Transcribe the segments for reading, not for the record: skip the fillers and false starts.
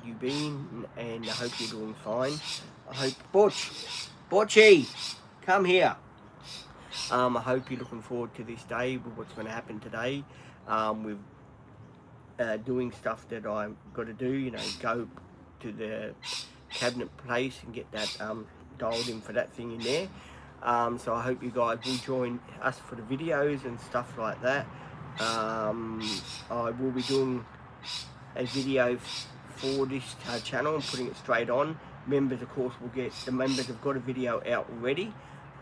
you been? And I hope you're doing fine. I hope Butchie, come here. I hope you're looking forward to this day, with what's going to happen today. With doing stuff that I've got to do, you know, go to the cabinet place and get that dialed in for that thing in there. So I hope you guys will join us for the videos and stuff like that. I will be doing a video for this channel and putting it straight on. Members, of course, the members have got a video out already.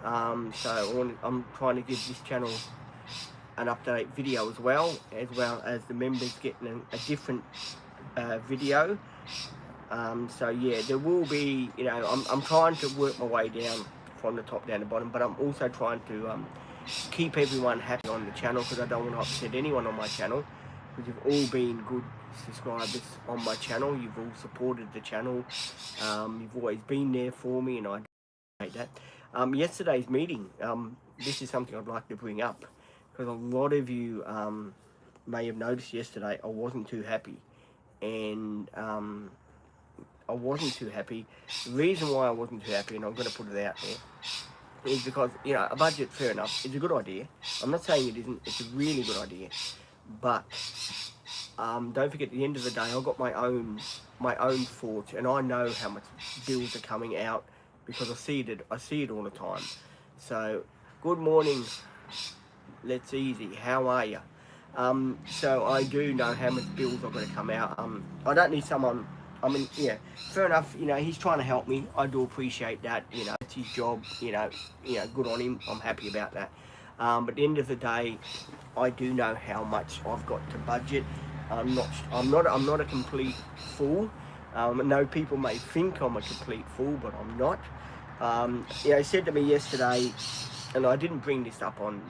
So I'm trying to give this channel an update video as well as the members getting a different video. So yeah, there will be, you know, I'm trying to work my way down from the top down to the bottom, but I'm also trying to keep everyone happy on the channel, because I don't want to upset anyone on my channel, because you've all been good subscribers on my channel. You've all supported the channel. You've always been there for me, and I appreciate that. Yesterday's meeting, this is something I'd like to bring up, because a lot of you may have noticed yesterday I wasn't too happy. And I wasn't too happy. The reason why I wasn't too happy, and I'm going to put it out there, is because, you know, a budget, fair enough, it's a good idea. I'm not saying it isn't. It's a really good idea. But don't forget, at the end of the day, I've got my own thoughts, and I know how much bills are coming out, because I see it all the time. So, good morning, Let's Easy. How are you? So I do know how much bills are going to come out. I don't need someone. I mean, yeah, fair enough. You know, he's trying to help me. I do appreciate that. You know, it's his job. You know, good on him. I'm happy about that. But at the end of the day, I do know how much I've got to budget. I'm not a complete fool. I know people may think I'm a complete fool, but I'm not. You know, he said to me yesterday, and I didn't bring this up on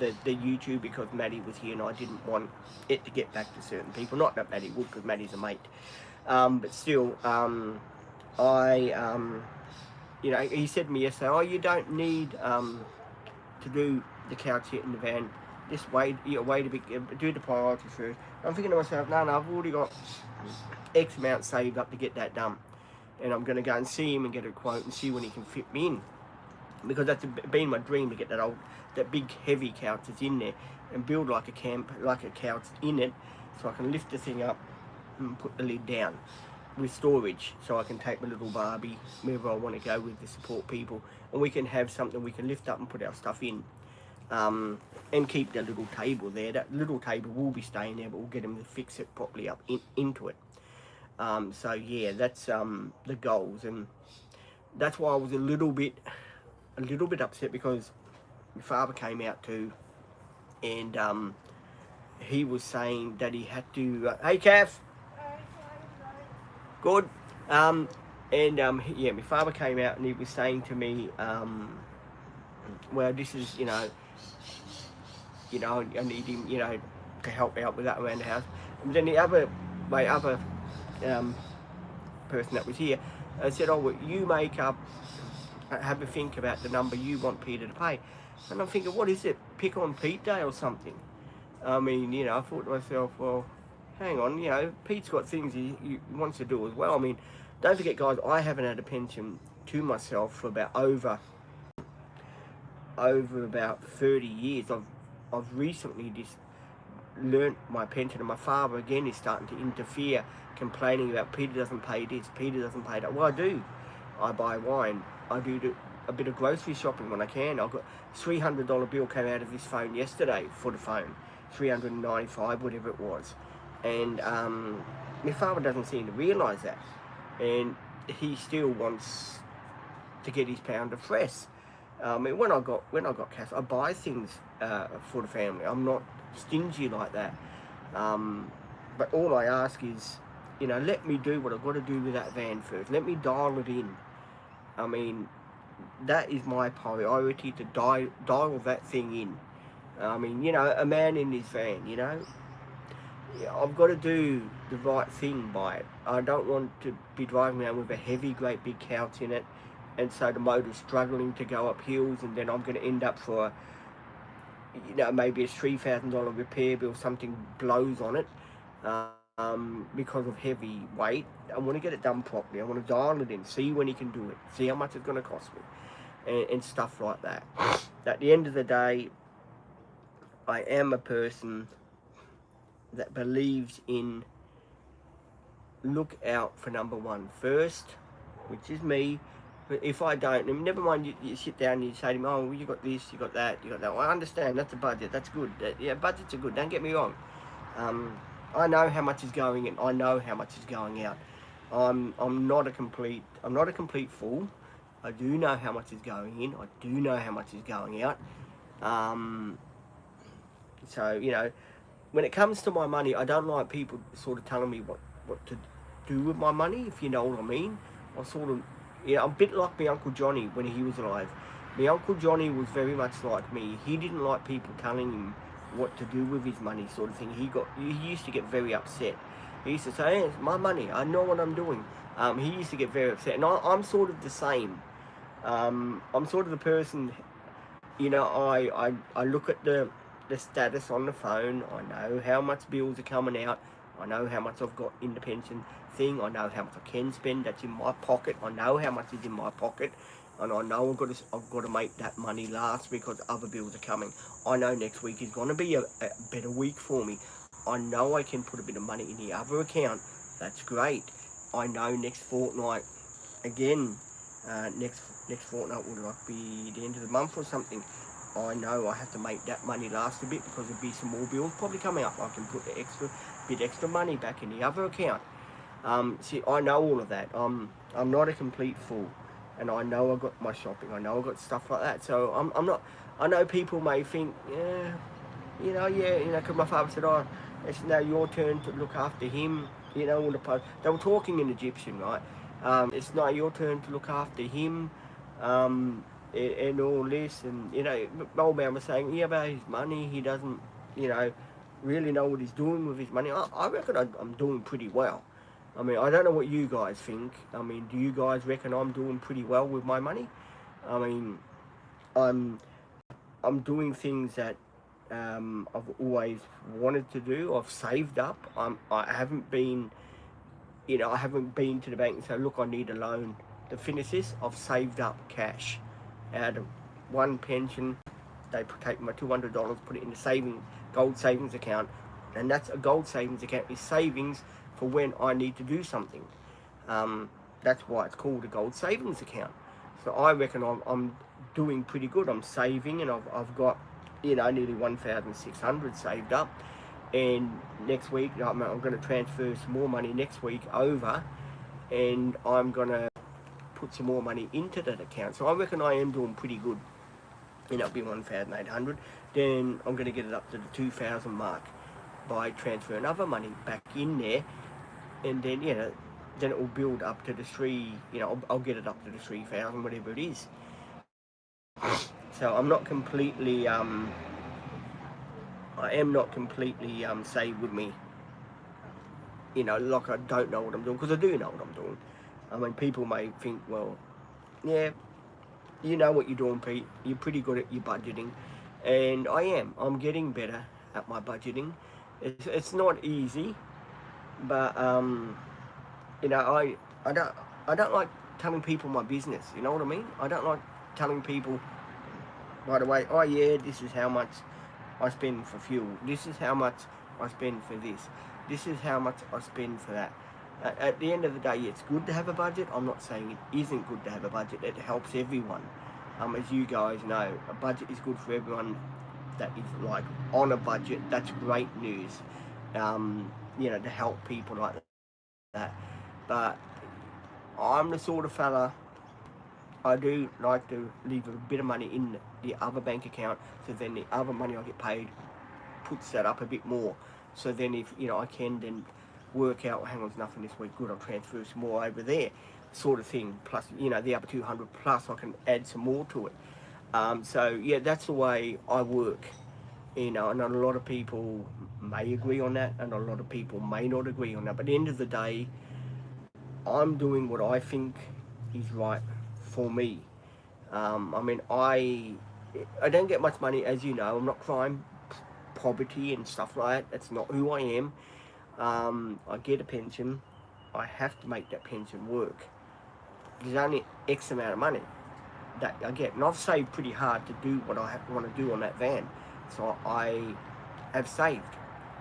the YouTube because Maddie was here, and I didn't want it to get back to certain people. Not that Maddie would, because Maddie's a mate. But still, you know, he said to me yesterday, oh, you don't need to do the couch here in the van. Just wait a bit, do the priorities first. I'm thinking to myself, no, I've already got X amount saved up to get that done. And I'm going to go and see him and get a quote and see when he can fit me in. Because that's been my dream, to get that big heavy couch that's in there and build like a couch in it, so I can lift the thing up and put the lid down with storage, so I can take my little Barbie wherever I want to go with, to support people, and we can have something we can lift up and put our stuff in, and keep that little table there. That little table will be staying there, but we'll get them to fix it properly up into it. So yeah, that's the goals, and that's why I was a little bit upset, because my father came out too, and he was saying that he had to hey Kath, good, yeah, my father came out and he was saying to me, well, this is, you know, I need him, you know, to help out with that around the house. And then my other person that was here said, oh, well, you make up, have a think about the number you want Peter to pay. And I'm thinking, what is it, pick on Pete Day or something? I mean, you know, I thought to myself, well, hang on, you know, Pete's got things he wants to do as well. I mean, don't forget, guys, I haven't had a pension to myself for about over about 30 years. I've recently just learnt my pension, and my father again is starting to interfere, complaining about Peter doesn't pay this, Peter doesn't pay that. Well, I do. I buy wine. I do a bit of grocery shopping when I can. I've got $300 bill came out of this phone yesterday for the phone, $395, whatever it was, and my father doesn't seem to realise that, and he still wants to get his pound of fresh. I mean, when I got cash, I buy things for the family. I'm not stingy like that. But all I ask is, you know, let me do what I've got to do with that van first. Let me dial it in. I mean, that is my priority, to dial that thing in. I mean, you know, a man in this van, you know, I've got to do the right thing by it. I don't want to be driving around with a heavy, great big couch in it, and so the motor's struggling to go up hills, and then I'm going to end up for, you know, maybe a $3,000 repair bill, something blows on it. because of heavy weight. I want to get it done properly. I want to dial it in, see when he can do it, see how much it's going to cost me, and stuff like that. At the end of the day, I am a person that believes in look out for number one first, which is me. But if I don't, and never mind, you sit down and you say to me, oh, well, you got this, you got that, you got that. Well, I understand, that's a budget, that's good. Yeah, budgets are good, don't get me wrong. I know how much is going in, I know how much is going out. I'm not a complete fool. I do know how much is going in, I do know how much is going out. Um, so, when it comes to my money, I don't like people sort of telling me what to do with my money, if you know what I mean. I sort of, I'm a bit like my Uncle Johnny when he was alive. My Uncle Johnny was very much like me. He didn't like people telling him what to do with his money, sort of thing. He used to get very upset. He used to say, hey, it's my money, I know what I'm doing. He used to get very upset, and I'm sort of the same. I'm sort of the person, I look at the status on the phone. I know how much bills are coming out. I know how much I've got in the pension thing. I know how much I can spend. That's in my pocket. I know how much is in my pocket, and I know I've got to make that money last because other bills are coming. I know next week is going to be a better week for me. I know I can put a bit of money in the other account. That's great. I know next fortnight again. Next fortnight will like be the end of the month or something. I know I have to make that money last a bit because there'll be some more bills probably coming up. I can put the extra money back in the other account. See, I know all of that. I'm not a complete fool, and I know I got my shopping. I know I got stuff like that. So I'm not. I know people may think, yeah, because my father said, oh, it's now your turn to look after him. All they were talking in Egyptian, right? It's now your turn to look after him. And all this, and my old man was saying, yeah, about his money, he doesn't, you know, really know what he's doing with his money. I reckon I'm doing pretty well. I mean, I don't know what you guys think. I mean, do you guys reckon I'm doing pretty well with my money? I mean, I'm I'm doing things that I've always wanted to do. I've saved up. I haven't been, I haven't been to the bank and said, look, I need a loan to finish this. I've saved up cash out of one pension. They take my $200, put it in the gold savings account, and that's a gold savings account. Is savings for when I need to do something. That's why it's called a gold savings account. So I reckon I'm doing pretty good. I'm saving, and I've got nearly 1,600 saved up. And next week I'm going to transfer some more money next week over, and I'm going to put some more money into that account. So I reckon I am doing pretty good. It'll be 1,800. Then I'm going to get it up to the 2,000 mark by transferring other money back in there, and then then it will build up to the three. I'll get it up to the 3,000, whatever it is. So I'm not completely. I am not completely saved with me. Like I don't know what I'm doing, because I do know what I'm doing. I mean, people may think, well, yeah, you know what you're doing, Pete. You're pretty good at your budgeting, and I am. I'm getting better at my budgeting. It's not easy, but I don't like telling people my business. You know what I mean? I don't like telling people right away. Oh yeah, this is how much I spend for fuel. This is how much I spend for this. This is how much I spend for that. At the end of the day, it's good to have a budget. I'm not saying it isn't good to have a budget. It helps everyone. As you guys know, a budget is good for everyone that is like on a budget. That's great news. To help people like that. But I'm the sort of fella, I do like to leave a bit of money in the other bank account, so then the other money I get paid puts that up a bit more. So then if I can then work out, hang on, there's nothing this week, good, I'll transfer some more over there, sort of thing. Plus the other 200 plus, I can add some more to it. So yeah, that's the way I work. And a lot of people may agree on that, and a lot of people may not agree on that. But at the end of the day, I'm doing what I think is right for me. I don't get much money, as you know. I'm not crime, poverty and stuff like that. That's not who I am. I get a pension. I have to make that pension work. There's only X amount of money that I get, and I've saved pretty hard to do what I want to do on that van. So I have saved.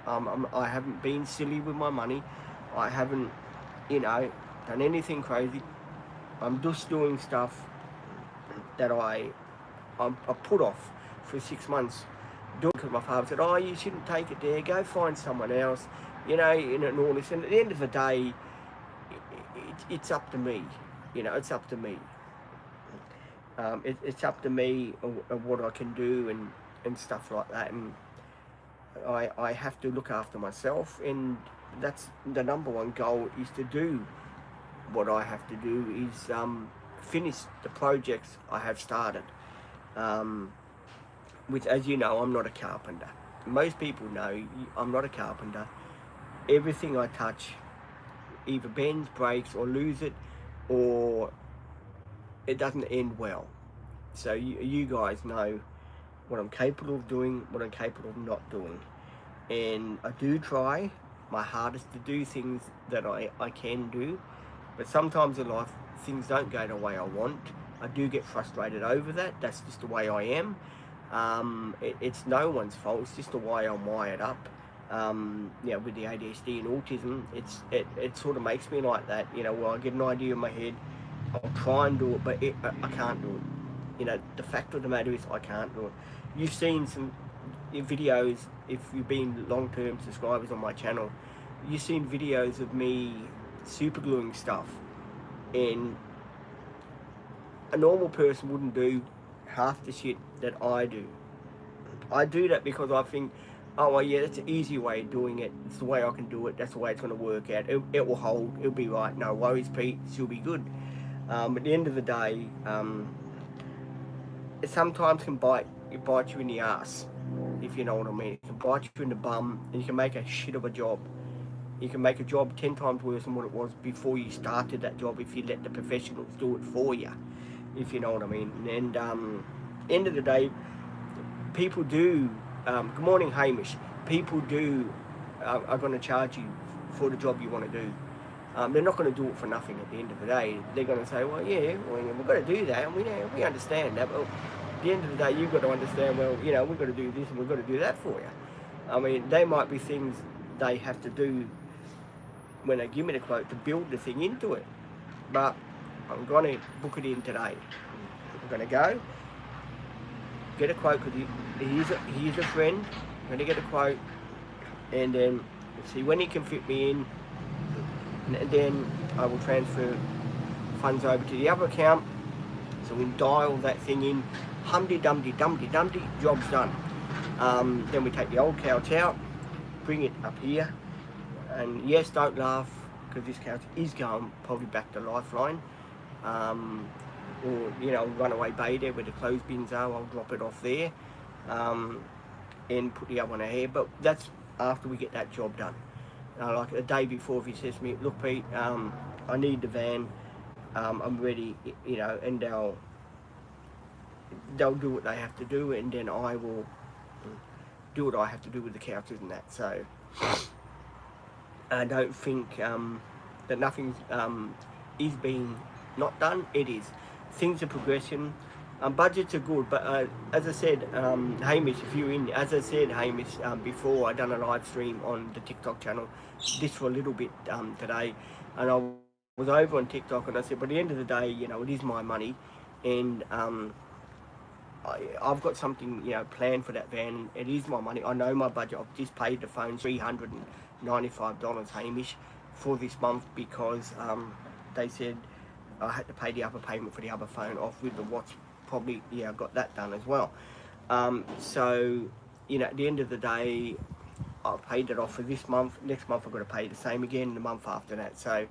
I haven't been silly with my money. I haven't, done anything crazy. I'm just doing stuff that I put off for 6 months. Because my father said, "Oh, you shouldn't take it there. Go find someone else." And all this. And at the end of the day, it's up to me. It's up to me. It's up to me of what I can do and stuff like that. And I have to look after myself, and that's the number one goal, is to do what I have to do, is finish the projects I have started. Which, as you know, I'm not a carpenter. Most people know I'm not a carpenter. Everything I touch either bends, breaks, or lose it, or it doesn't end well. So you guys know what I'm capable of doing, what I'm capable of not doing. And I do try my hardest to do things that I can do. But sometimes in life, things don't go the way I want. I do get frustrated over that. That's just the way I am. It's no one's fault. It's just the way I'm wired up. With the ADHD and autism, it sort of makes me like that. I get an idea in my head, I'll try and do it, but I can't do it. The fact of the matter is I can't do it. You've seen some videos, if you've been long-term subscribers on my channel, you've seen videos of me super gluing stuff, and a normal person wouldn't do half the shit that I do. I do that because I think, oh well, yeah, that's an easy way of doing it. It's the way I can do it. That's the way it's going to work out. It will hold. It'll be right. No worries, Pete. She'll be good. At the end of the day, it sometimes can bite you in the ass, if you know what I mean. It can bite you in the bum, and you can make a shit of a job. You can make a job 10 times worse than what it was before you started that job, if you let the professionals do it for you, if you know what I mean. And end of the day, people do, good morning Hamish, people do are going to charge you for the job you want to do. They're not going to do it for nothing at the end of the day. They're going to say, well, yeah, we've got to do that, and we understand that. But at the end of the day, you've got to understand, well, we've got to do this and we've got to do that for you. I mean, they might be things they have to do when they give me the quote to build the thing into it. But I'm going to book it in today. I'm going to go, get a quote, because he is a friend. I'm going to get a quote, and then see when he can fit me in, and then I will transfer funds over to the other account, so we dial that thing in, humdy-dumdy, job's done. Then we take the old couch out, bring it up here, and yes, don't laugh, because this couch is going probably back to Lifeline, or runaway bay there where the clothes bins are. I'll drop it off there, and put the other one here. But that's after we get that job done. Like a day before, if he says to me, look Pete, I need the van, I'm ready, and they'll do what they have to do, and then I will do what I have to do with the couches and that. So I don't think that nothing is being not done. It is. Things are progressing. Budgets are good, but as I said, Hamish, if you're in, as I said, Hamish, before, I done a live stream on the TikTok channel, this for a little bit today, and I was over on TikTok, and I said, but at the end of the day, it is my money, and I've got something, planned for that van. It is my money. I know my budget. I've just paid the phone $395, Hamish, for this month, because they said I had to pay the other payment for the other phone off with the watch. Probably, I got that done as well. So, at the end of the day, I paid it off for this month. Next month I've got to pay the same again, the month after that. So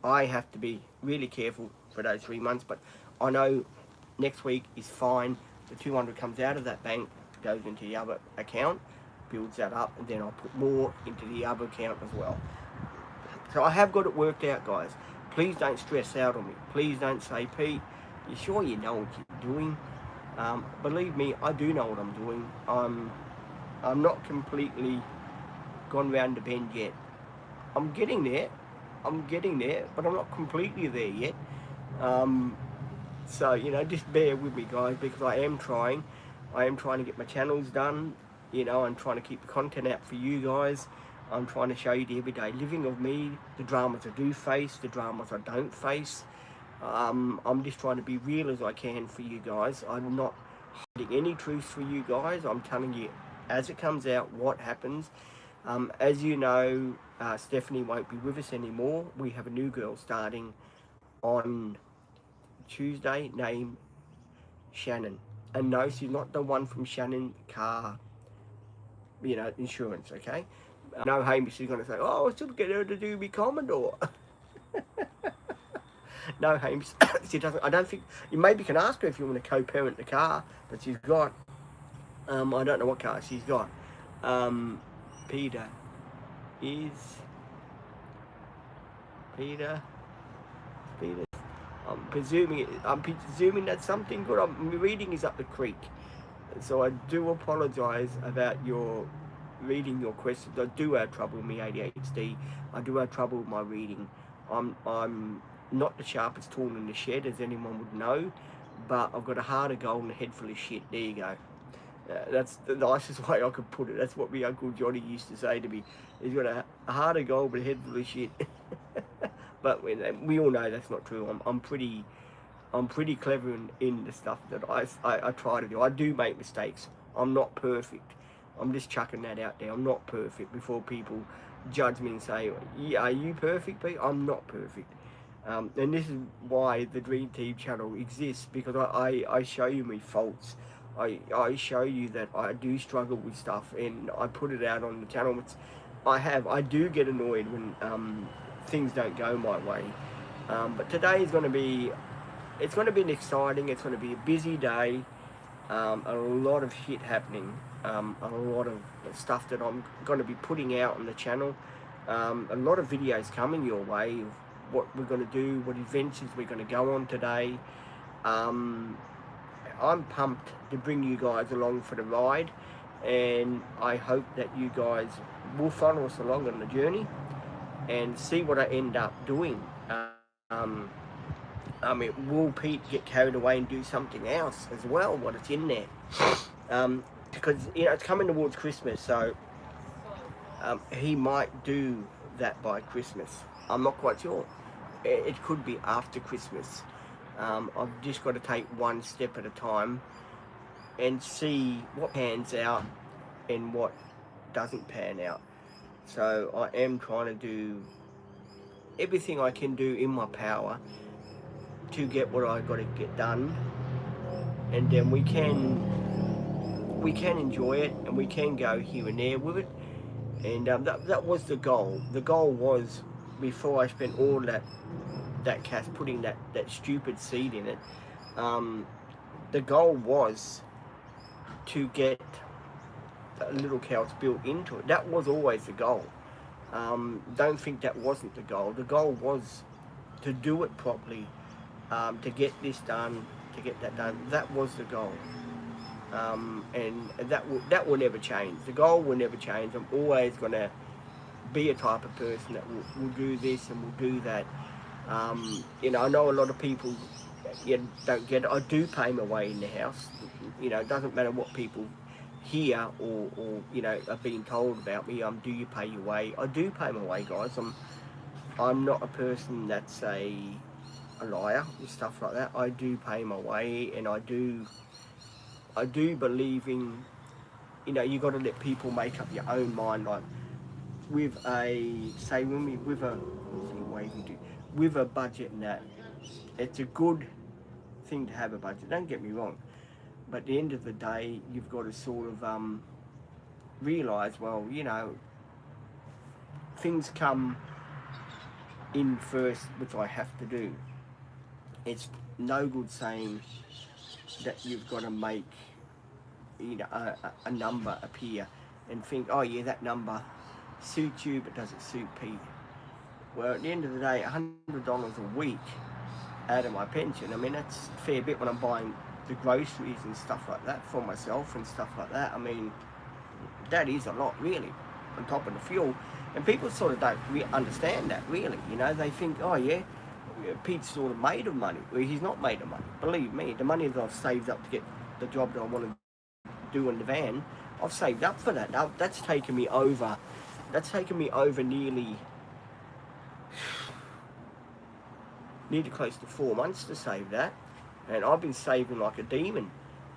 I have to be really careful for those 3 months. But I know next week is fine. The 200 comes out of that bank, goes into the other account, builds that up, and then I'll put more into the other account as well. So I have got it worked out, guys. Please don't stress out on me. Please don't say, Pete, you sure you know what you're doing? Believe me, I do know what I'm doing. I'm not completely gone round the bend yet. I'm getting there. I'm getting there, but I'm not completely there yet. Um, so, you know, just bear with me, guys, because I am trying. I am trying to get my channels done. You know, I'm trying to keep the content out for you guys. I'm trying to show you the everyday living of me, the dramas I do face, the dramas I don't face. I'm just trying to be real as I can for you guys. I'm not hiding any truth for you guys. I'm telling you as it comes out what happens. As you know, Stephanie won't be with us anymore. We have a new girl starting on Tuesday named Shannon. And no, she's not the one from Shannon Car, you know, insurance, okay? No, Hamish is going to say, oh, I should get her to do me Commodore. No, Hamish, she doesn't. I don't think, you maybe can ask her if you want to co-parent the car that she's got. I don't know what car she's got. Peter is, Peter, I'm presuming that's something good. My reading is up the creek. So I do apologise about your reading your questions. I do have trouble with my ADHD. I do have trouble with my reading. I'm not the sharpest tool in the shed, as anyone would know, but I've got a heart of gold and a head full of shit. There you go. That's the nicest way I could put it. That's what my Uncle Johnny used to say to me. He's got a heart of gold but a head full of shit. But we all know that's not true. I'm pretty clever in the stuff that I try to do. I do make mistakes. I'm not perfect. I'm just chucking that out there. I'm not perfect before people judge me and say, yeah, are you perfect, Pete? I'm not perfect. And this is why the Dream Team channel exists, because I show you my faults. I show you that I do struggle with stuff, and I put it out on the channel. I do get annoyed when things don't go my way. But today is going to be, it's going to be exciting. It's going to be a busy day. A lot of shit happening. A lot of stuff that I'm going to be putting out on the channel. A lot of videos coming your way of what we're going to do, what adventures we're going to go on today. I'm pumped to bring you guys along for the ride, and I hope that you guys will follow us along on the journey and see what I end up doing. Will Pete get carried away and do something else as well, what it's in there? Because, you know, it's coming towards Christmas, so he might do that by Christmas. I'm not quite sure. It could be after Christmas. I've just got to take one step at a time and see what pans out and what doesn't pan out. So I am trying to do everything I can do in my power to get what I got to get done, and then we can enjoy it, and we can go here and there with it. And that was the goal. The goal was, before I spent all that cash putting that stupid seed in it, the goal was to get a little cows built into it. That was always the goal. Don't think that wasn't the goal. The goal was to do it properly, to get this done, to get that done. That was the goal. And that will never change. The goal will never change. I'm always going to be a type of person that will do this and will do that. You know, I know a lot of people don't get it. I do pay my way in the house. You know, it doesn't matter what people hear or you know, are being told about me. Do you pay your way? I do pay my way, guys. I'm not a person that's a liar and stuff like that. I do pay my way, and I do believe in, you know, you got to let people make up your own mind. Like with with a budget and that, it's a good thing to have a budget. Don't get me wrong, but at the end of the day, you've got to sort of realise, well, you know, things come in first, which I have to do. It's no good saying that you've got to make, you know, a number appear and think, oh yeah, that number suits you but doesn't suit Pete. Well, at the end of the day, $100 a week out of my pension, I mean, that's a fair bit when I'm buying the groceries and stuff like that for myself and stuff like that. I mean, that is a lot, really. on top of the fuel. And people sort of don't understand that, really. You know, they think, oh yeah, Pete's sort of made of money. Well, he's not made of money. Believe me, the money that I've saved up to get the job that I want to do in the van, I've saved up for that. Now, that's taken me over nearly close to 4 months to save that. And I've been saving like a demon.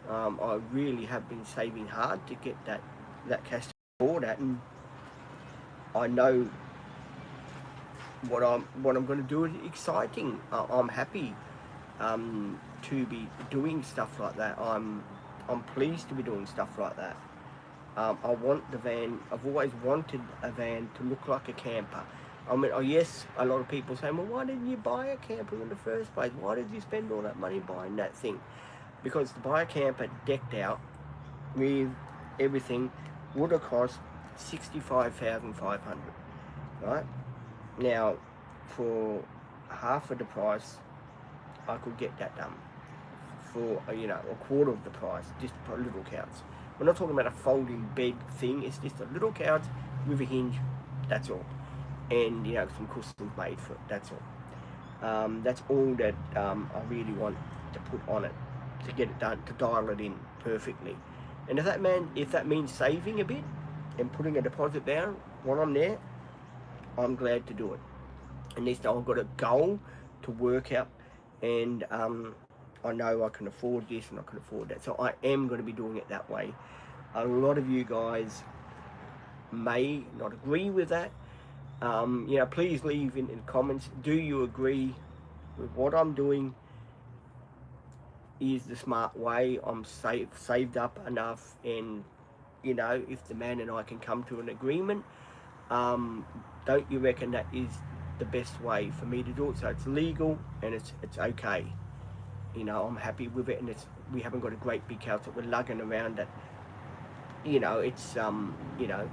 I really have been saving hard to get that cash to afford that. And I know what I'm going to do is exciting. I'm happy to be doing stuff like that. I'm pleased to be doing stuff like that. I want the van. I've always wanted a van to look like a camper. I mean, yes, a lot of people say, well, why didn't you buy a camper in the first place? Why did you spend all that money buying that thing? Because to buy a camper decked out with everything would have cost $65,500, right? Now, for half of the price, I could get that done. For, you know, a quarter of the price, just for a little couch. We're not talking about a folding bed thing, it's just a little couch with a hinge, that's all. And, you know, some cushions made for it, that's all. That's all that I really want to put on it, to get it done, to dial it in perfectly. And if that means saving a bit and putting a deposit down while I'm there, I'm glad to do it. And this time I've got a goal to work out, and I know I can afford this and I can afford that. So I am going to be doing it that way. A lot of you guys may not agree with that. You know, please leave in the comments. Do you agree with what I'm doing? Is the smart way? I'm saved up enough, and you know, if the man and I can come to an agreement, don't you reckon that is the best way for me to do it? So it's legal and it's okay. You know, I'm happy with it, and we haven't got a great big house that we're lugging around that, you know, it's you know,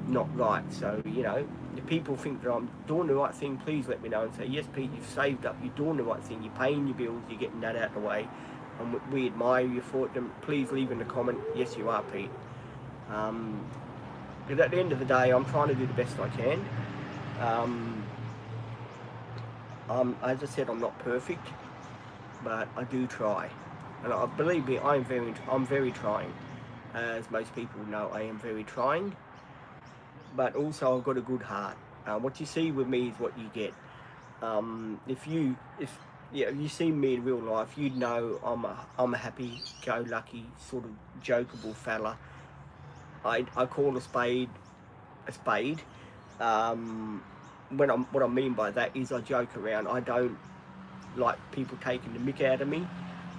not right. So, you know, if people think that I'm doing the right thing, please let me know and say, yes, Pete, you've saved up, you're doing the right thing, you're paying your bills, you're getting that out of the way, and we admire you for it. Then please leave in the comment, yes, you are, Pete. Because at the end of the day, I'm trying to do the best I can. As I said, I'm not perfect, but I do try, and believe me, I'm very trying. As most people know, I am very trying, but also I've got a good heart. What you see with me is what you get. If you see me in real life, you'd know I'm a happy-go-lucky sort of jokeable fella. I call a spade a spade. What I mean by that is I joke around. I don't like people taking the mick out of me.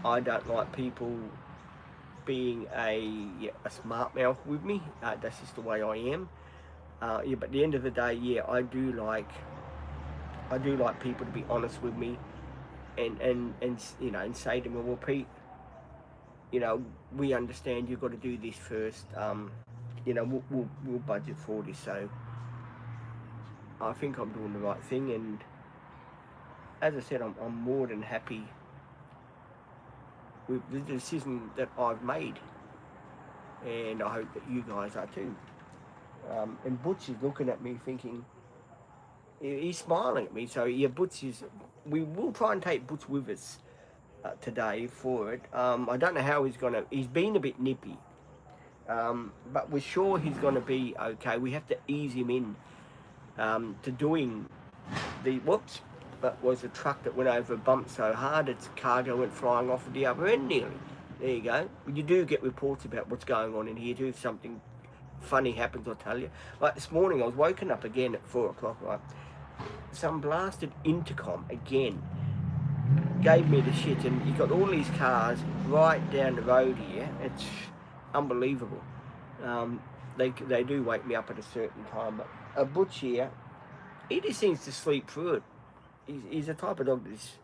I don't like people being a smart mouth with me. That's just the way I am. But at the end of the day, yeah, I do like people to be honest with me, and you know, and say to me, well, Pete, you know, we understand you've got to do this first. You know, we'll budget for this. So I think I'm doing the right thing, and as I said, I'm more than happy with the decision that I've made, and I hope that you guys are too. And Butch is looking at me thinking, he's smiling at me. So yeah, Butch is, we will try and take Butch with us today for it. I don't know how he's been a bit nippy, but we're sure he's gonna be okay. We have to ease him in to doing the, whoops, that was a truck that went over a bump so hard its cargo went flying off at the other end nearly. There you go. You do get reports about what's going on in here too. If something funny happens, I'll tell you. Like this morning, I was woken up again at 4 o'clock, right? Some blasted intercom again gave me the shit, and you got all these cars right down the road here. It's unbelievable. They do wake me up at a certain time, but a Butch here, he just seems to sleep through it. He's the type of dog that's,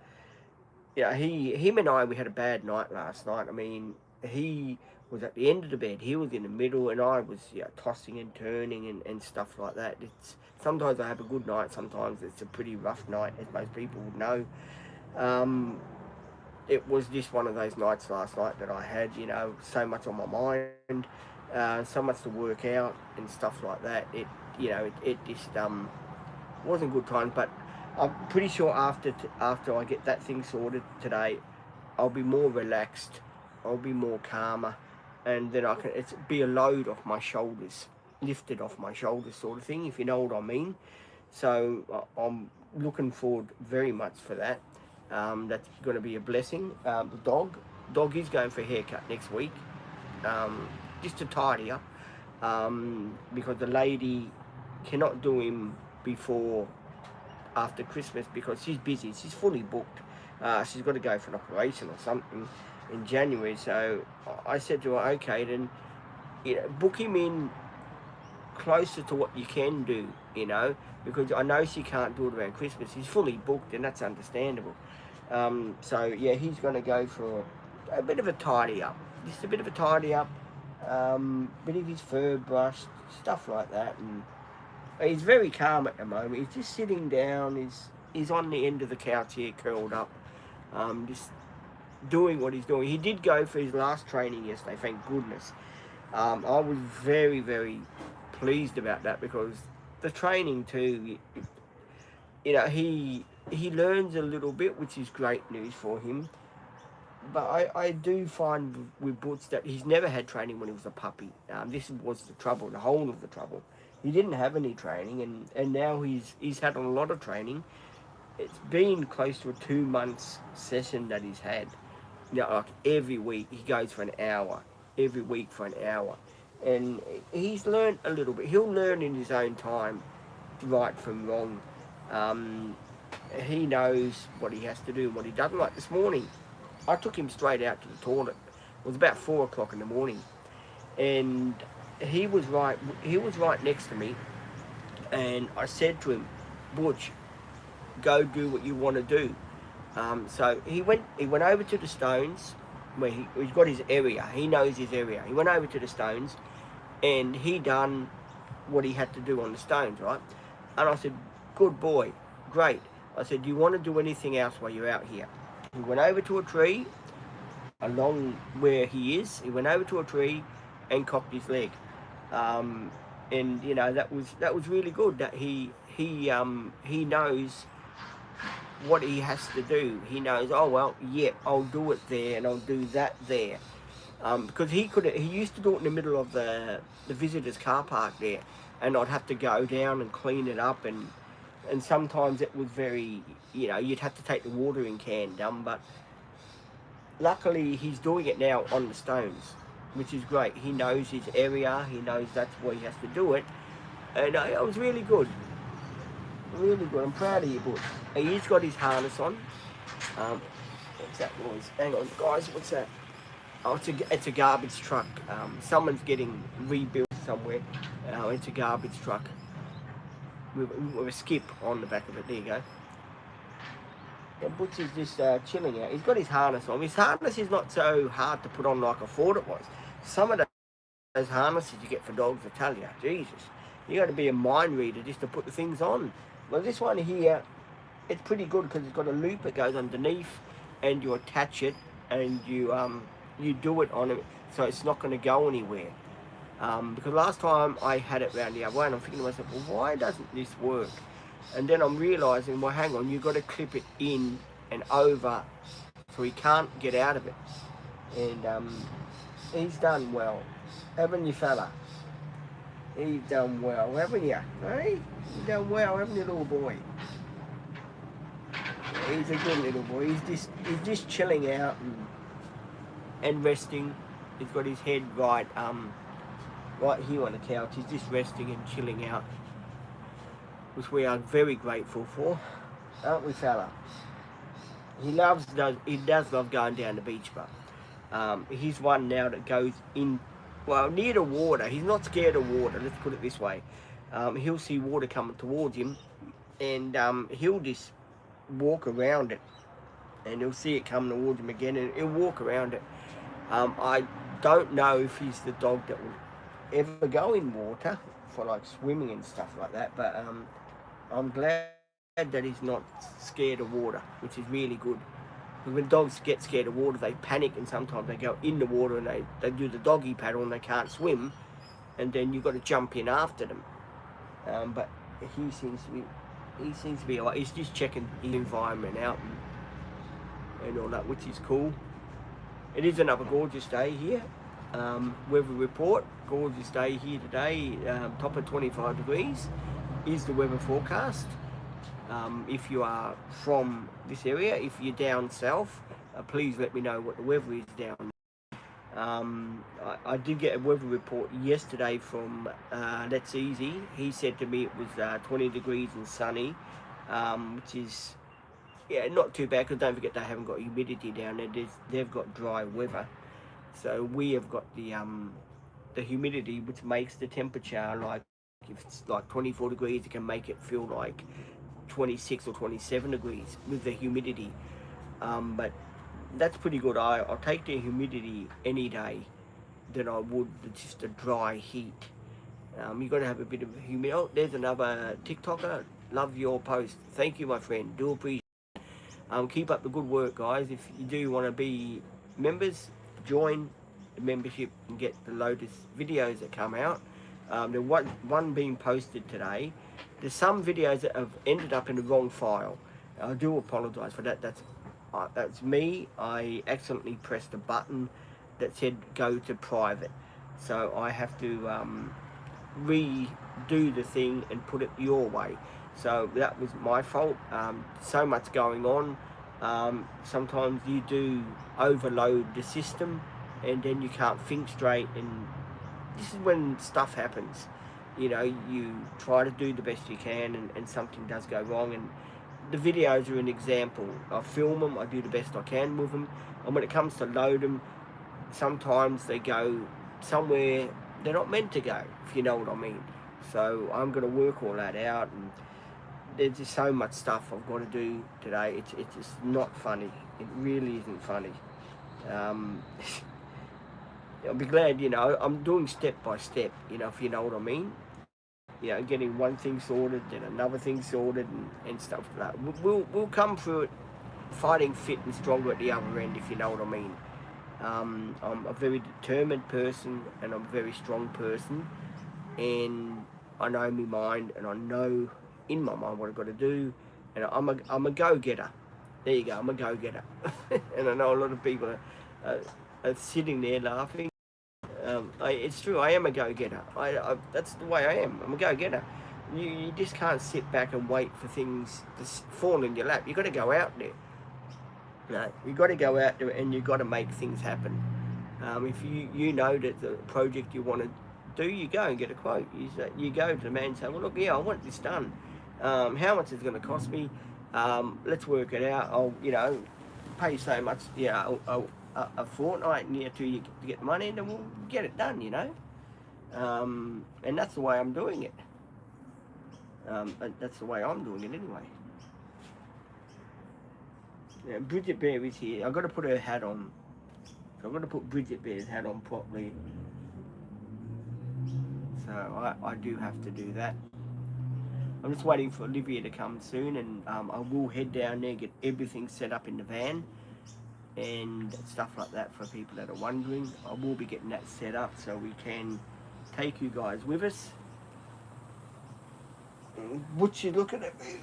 yeah, him and I, we had a bad night last night. I mean, he was at the end of the bed, he was in the middle, and I was tossing and turning and stuff like that. It's sometimes I have a good night, sometimes it's a pretty rough night, as most people would know. It was just one of those nights last night that I had, you know, so much on my mind, so much to work out and stuff like that. It just wasn't good times. But I'm pretty sure after I get that thing sorted today, I'll be more relaxed. I'll be more calmer, and then it's be a load off my shoulders, lifted off my shoulders, sort of thing. If you know what I mean. So I'm looking forward very much for that. That's going to be a blessing. The dog is going for a haircut next week, just to tidy up, because the lady cannot do him before after Christmas because she's busy. She's fully booked. She's got to go for an operation or something in January. So I said to her, okay, then book him in closer to what you can do, because I know she can't do it around Christmas. He's fully booked, and that's understandable. So yeah, he's going to go for a bit of a tidy up, just a bit of a tidy up, bit of his fur brushed, stuff like that. And he's very calm at the moment. He's just sitting down. He's on the end of the couch here, curled up, just doing what he's doing. He did go for his last training yesterday, thank goodness. I was very, very pleased about that because the training too, he learns a little bit, which is great news for him. But I do find with Butch that he's never had training when he was a puppy. This was the trouble, the whole of the trouble. He didn't have any training, and now he's had a lot of training. It's been close to a 2 months session that he's had. Like every week he goes for an hour, every week for an hour. And he's learned a little bit. He'll learn in his own time, right from wrong. He knows what he has to do and what he doesn't. Like this morning, I took him straight out to the toilet. It was about 4 o'clock in the morning, and he was right next to me. And I said to him, "Butch, go do what you want to do." So he went over to the stones where he's got his area. He knows his area. He went over to the stones, and he done what he had to do on the stones, right? And I said, "Good boy, great." I said, "Do you want to do anything else while you're out here?" He went over to a tree along where he is. He went over to a tree and cocked his leg, and that was really good. That he knows what he has to do. He knows, oh well, yeah, I'll do it there and I'll do that there, because he used to do it in the middle of the visitors car park there, and I'd have to go down and clean it up, and sometimes it was very, you'd have to take the watering can down. But luckily he's doing it now on the stones, which is great. He knows his area. He knows that's where he has to do it, and it was really good. Really good. I'm proud of you, Butch. He's got his harness on. What's that noise? Hang on, guys. What's that? Oh, it's a garbage truck. Someone's getting rebuilt somewhere. It's a garbage truck with a skip on the back of it. There you go. And Butch is just chilling out. He's got his harness on. His harness is not so hard to put on like I thought it was. Some of those harnesses you get for dogs, I tell you, Jesus, you got to be a mind reader just to put the things on. Well, this one here, it's pretty good because it's got a loop that goes underneath, and you attach it, and you do it on it, so it's not going to go anywhere. Because last time I had it round the other way, and I'm thinking to myself, well, why doesn't this work? And then I'm realising, well, hang on, you've got to clip it in and over, so he can't get out of it. And he's done well, haven't you, fella? He's done well, haven't you? Hey? You've done well, haven't you, little boy? He's a good little boy. He's just chilling out and resting. He's got his head right here on the couch. He's just resting and chilling out, which we are very grateful for, aren't we, fella? He does love going down the beach, but he's one now that goes in. Well, near the water. He's not scared of water, let's put it this way. He'll see water coming towards him, and he'll just walk around it, and he'll see it coming towards him again, and he'll walk around it. I don't know if he's the dog that will ever go in water for like swimming and stuff like that, but I'm glad that he's not scared of water, which is really good. When dogs get scared of water, they panic, and sometimes they go in the water and they do the doggy paddle and they can't swim, and then you've got to jump in after them. But he seems to be alright. He's just checking the environment out and all that, which is cool. It is another gorgeous day here. Weather report, gorgeous day here today. Top of 25 degrees is the weather forecast. If you are from this area, if you're down south, please let me know what the weather is down there. I did get a weather report yesterday from That's Easy. He said to me it was 20 degrees and sunny, which is, yeah, not too bad, because don't forget they haven't got humidity down there. They've got dry weather. So we have got the humidity, which makes the temperature, like if it's like 24 degrees, it can make it feel like 26 or 27 degrees with the humidity. But that's pretty good. I'll take the humidity any day than I would just the dry heat. You've got to have a bit of humidity. Oh, there's another TikToker. Love your post. Thank you, my friend. Do appreciate it. Keep up the good work, guys. If you do want to be members, join the membership and get the latest videos that come out. There's one being posted today. There's some videos that have ended up in the wrong file. I do apologise for that. That's me. I accidentally pressed a button that said go to private, so I have to redo the thing and put it your way. So that was my fault. So much going on. Sometimes you do overload the system and then you can't think straight, and this is when stuff happens. You know, you try to do the best you can and something does go wrong, and the videos are an example. I film them, I do the best I can with them, and when it comes to load them, sometimes they go somewhere they're not meant to go, if you know what I mean. So I'm going to work all that out, and there's just so much stuff I've got to do today. It's just not funny. It really isn't funny. I'll be glad, you know, I'm doing step by step, you know, if you know what I mean. You know, getting one thing sorted, then another thing sorted, and stuff like that. We'll come through it fighting fit and stronger at the other end, if you know what I mean. I'm a very determined person, and I'm a very strong person, and I know my mind, and I know in my mind what I've got to do, and I'm a go-getter. There you go, I'm a go-getter. And I know a lot of people are sitting there laughing. It's true, I am a go-getter. That's the way I am. I'm a go-getter. You just can't sit back and wait for things to fall in your lap. You've got to go out there. No, you've got to go out there and you've got to make things happen. If you know that the project you want to do, you go and get a quote. You go to the man and say, well, look, yeah, I want this done. How much is it going to cost me? Let's work it out. I'll, you know, pay so much, yeah, a fortnight near to you to get the money, and then we'll get it done, you know. And that's the way I'm doing it. That's the way I'm doing it anyway. Yeah, Bridget Bear is here. I've got to put her hat on. So I've got to put Bridget Bear's hat on properly. So I do have to do that. I'm just waiting for Olivia to come soon, and I will head down there, get everything set up in the van and stuff like that for people that are wondering. I will be getting that set up so we can take you guys with us. Butch is looking at me.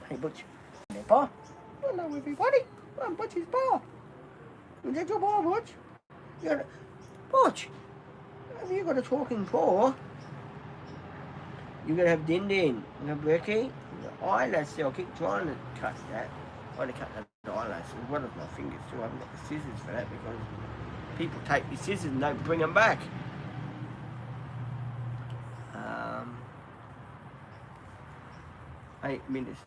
Hey Butch. Hey Pa. Hello everybody. I'm Butch's Pa. Is that your Pa, Butch? Butch, have you got a talking paw? You're going to have Din Din, you have Becky, the eyelash. I'll keep trying to cut that. Trying to cut that eyelash with one of my fingers too. I haven't got the scissors for that because people take the scissors and don't bring them back. 8 minutes.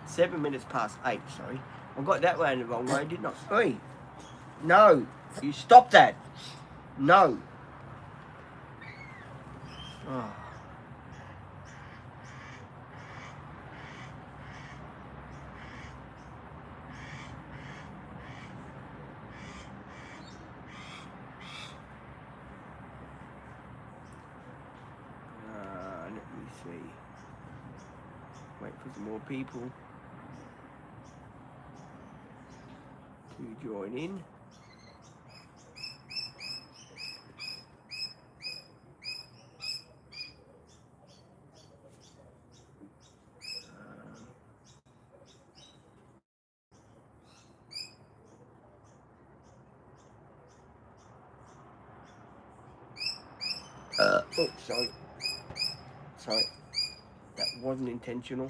Seven minutes past 8, sorry. I got that way in the wrong way, didn't I? Oi! No! You stop that! No! Oh. Wait for some more people to join in. Oh, sorry, that wasn't intentional.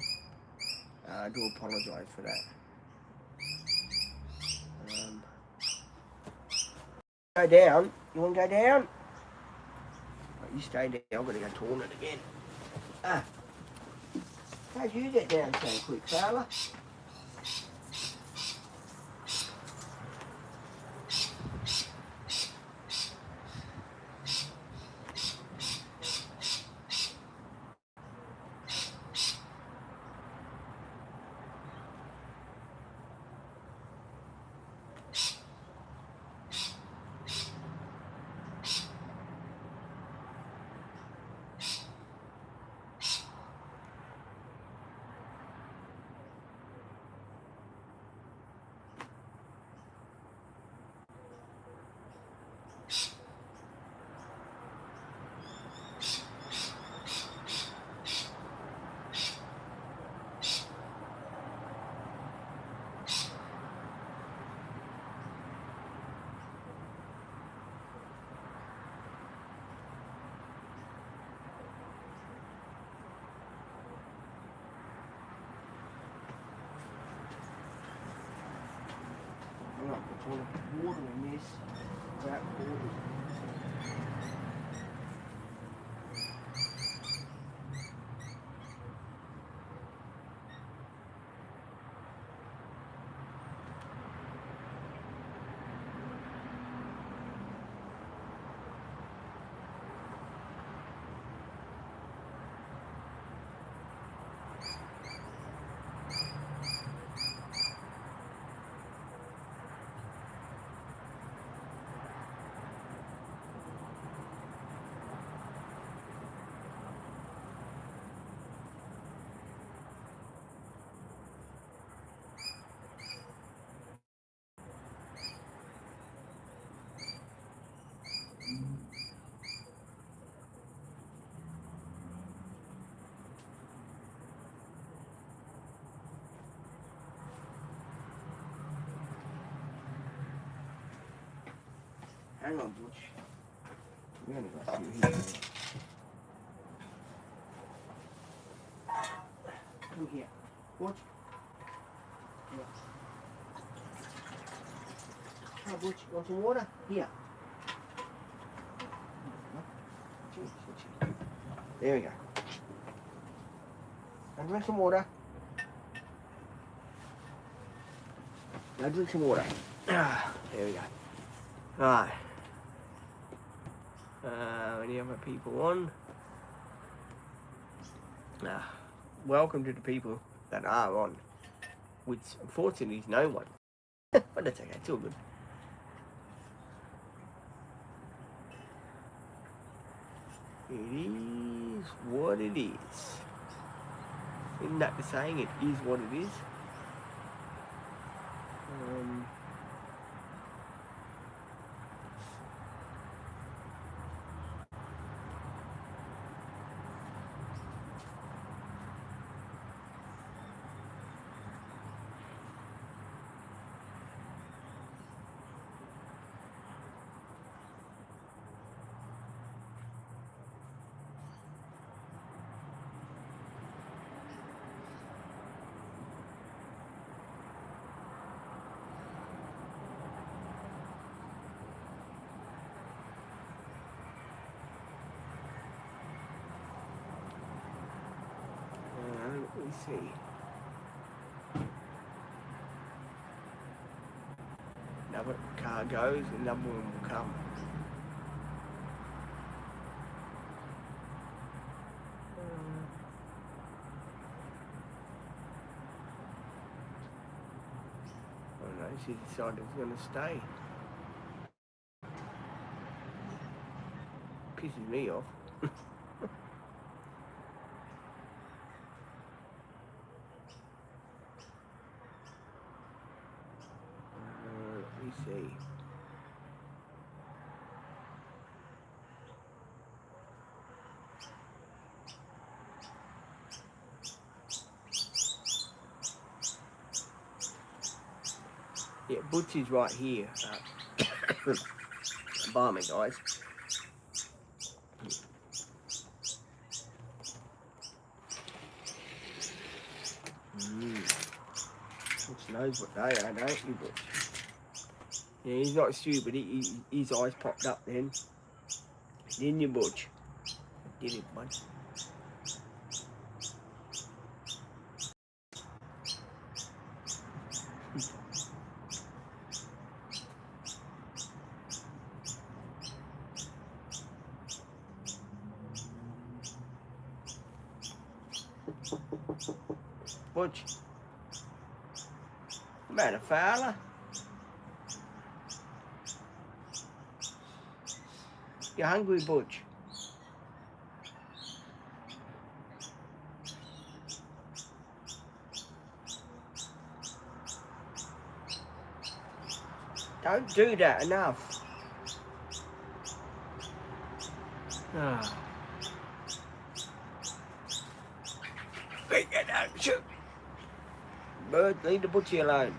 I do apologise for that. Go down. You want to go down? Right, you stay down. I'm going to go torn it again. How'd you get down so quick, fella? Right, we're trying to put water in this without water. Hang on, Butch. We only got a few here. Come here. Butch. Yeah. Hi, Butch. You want some water? Here. There we go. Now drink some water. Now drink some water. There we go. Right. Any other people on? Welcome to the people that are on, which unfortunately is no one. But that's okay, it's all good. It is what it is. Isn't that the saying? It is what it is. Let me see. Another car goes, another one will come. Oh no, she decided it was going to stay. Pisses me off. Yeah, Butch is right here. Bye me, guys. Butch knows what they are, don't you, Butch? Yeah, he's not stupid. His eyes popped up then. Didn't you, Butch? Did it, bud? Butch? Man, a fella? You hungry, Butch? Don't do that enough. Ah. Hey, get out, shoot. Bird, leave the Butchie alone.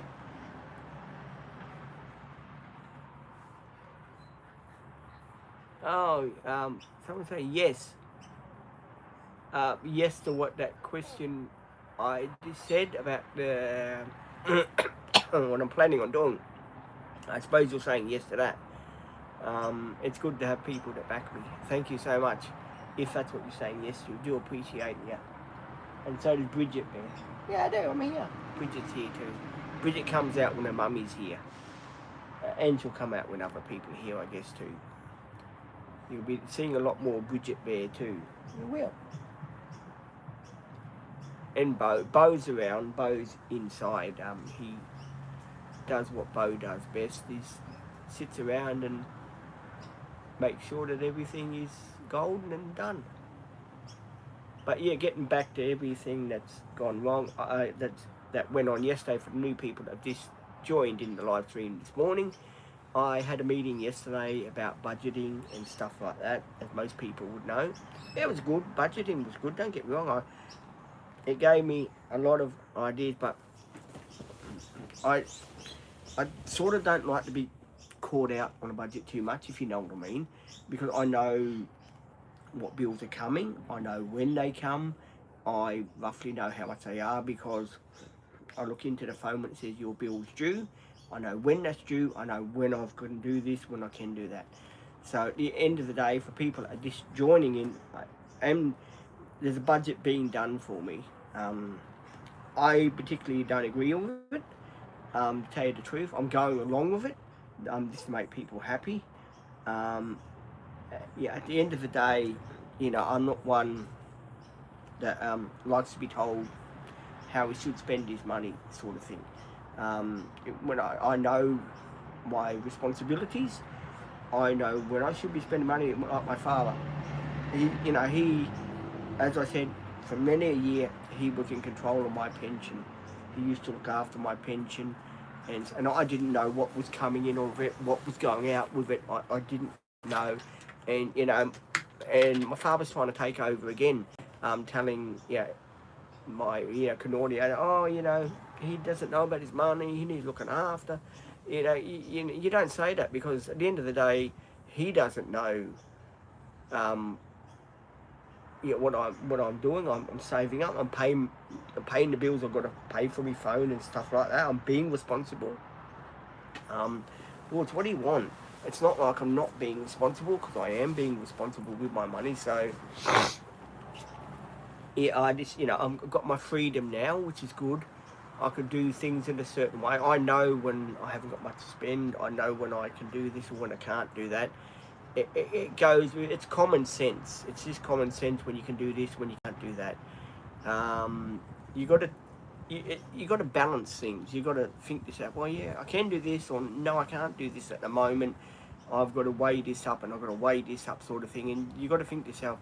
Oh, someone say yes. Yes to what that question I just said about the what I'm planning on doing. I suppose you're saying yes to that. It's good to have people that back me. Thank you so much. If that's what you're saying yes to, do appreciate it. And so does Bridget there. Yeah, I do. I'm here. Bridget's here too. Bridget comes out when her mummy's here. And she'll come out when other people are here, I guess, too. You'll be seeing a lot more Bridget Bear too. You will. And Bo's around. Bo's inside. He does what Bo does best. He sits around and makes sure that everything is golden and done. But yeah, getting back to everything that's gone wrong, that went on yesterday for the new people that have just joined in the live stream this morning. I had a meeting yesterday about budgeting and stuff like that, as most people would know. It was good. Budgeting was good. Don't get me wrong. It gave me a lot of ideas, but I sort of don't like to be caught out on a budget too much, if you know what I mean, because I know what bills are coming. I know when they come. I roughly know how much they are because I look into the phone when it says your bill's due. I know when that's due. I know when I can do this, when I can do that. So at the end of the day, for people that are just joining in, and there's a budget being done for me. I particularly don't agree with it. To tell you the truth, I'm going along with it just to make people happy. Yeah, at the end of the day, you know, I'm not one that likes to be told how he should spend his money, sort of thing. When I know my responsibilities, I know when I should be spending money. Like my father, he, as I said, for many a year, he was in control of my pension. He used to look after my pension, and I didn't know what was coming in of it, what was going out with it. I didn't know, and and my father's trying to take over again, telling my Canaudia, oh he doesn't know about his money, he needs looking after. You don't say that, because at the end of the day, he doesn't know what I'm doing. I'm saving up. I'm paying the bills I've got to pay for my phone and stuff like that. I'm being responsible. Well, it's what do you want? It's not like I'm not being responsible, because I am being responsible with my money. So yeah, I just I've got my freedom now, which is good. I can do things in a certain way. I know when I haven't got much to spend. I know when I can do this or when I can't do that. It goes, it's common sense. It's just common sense when you can do this, when you can't do that. You got to balance things. You got to think this out. Well, yeah, I can do this, or no, I can't do this at the moment. I've got to weigh this up, and I've got to weigh this up, sort of thing. And you got to think to yourself,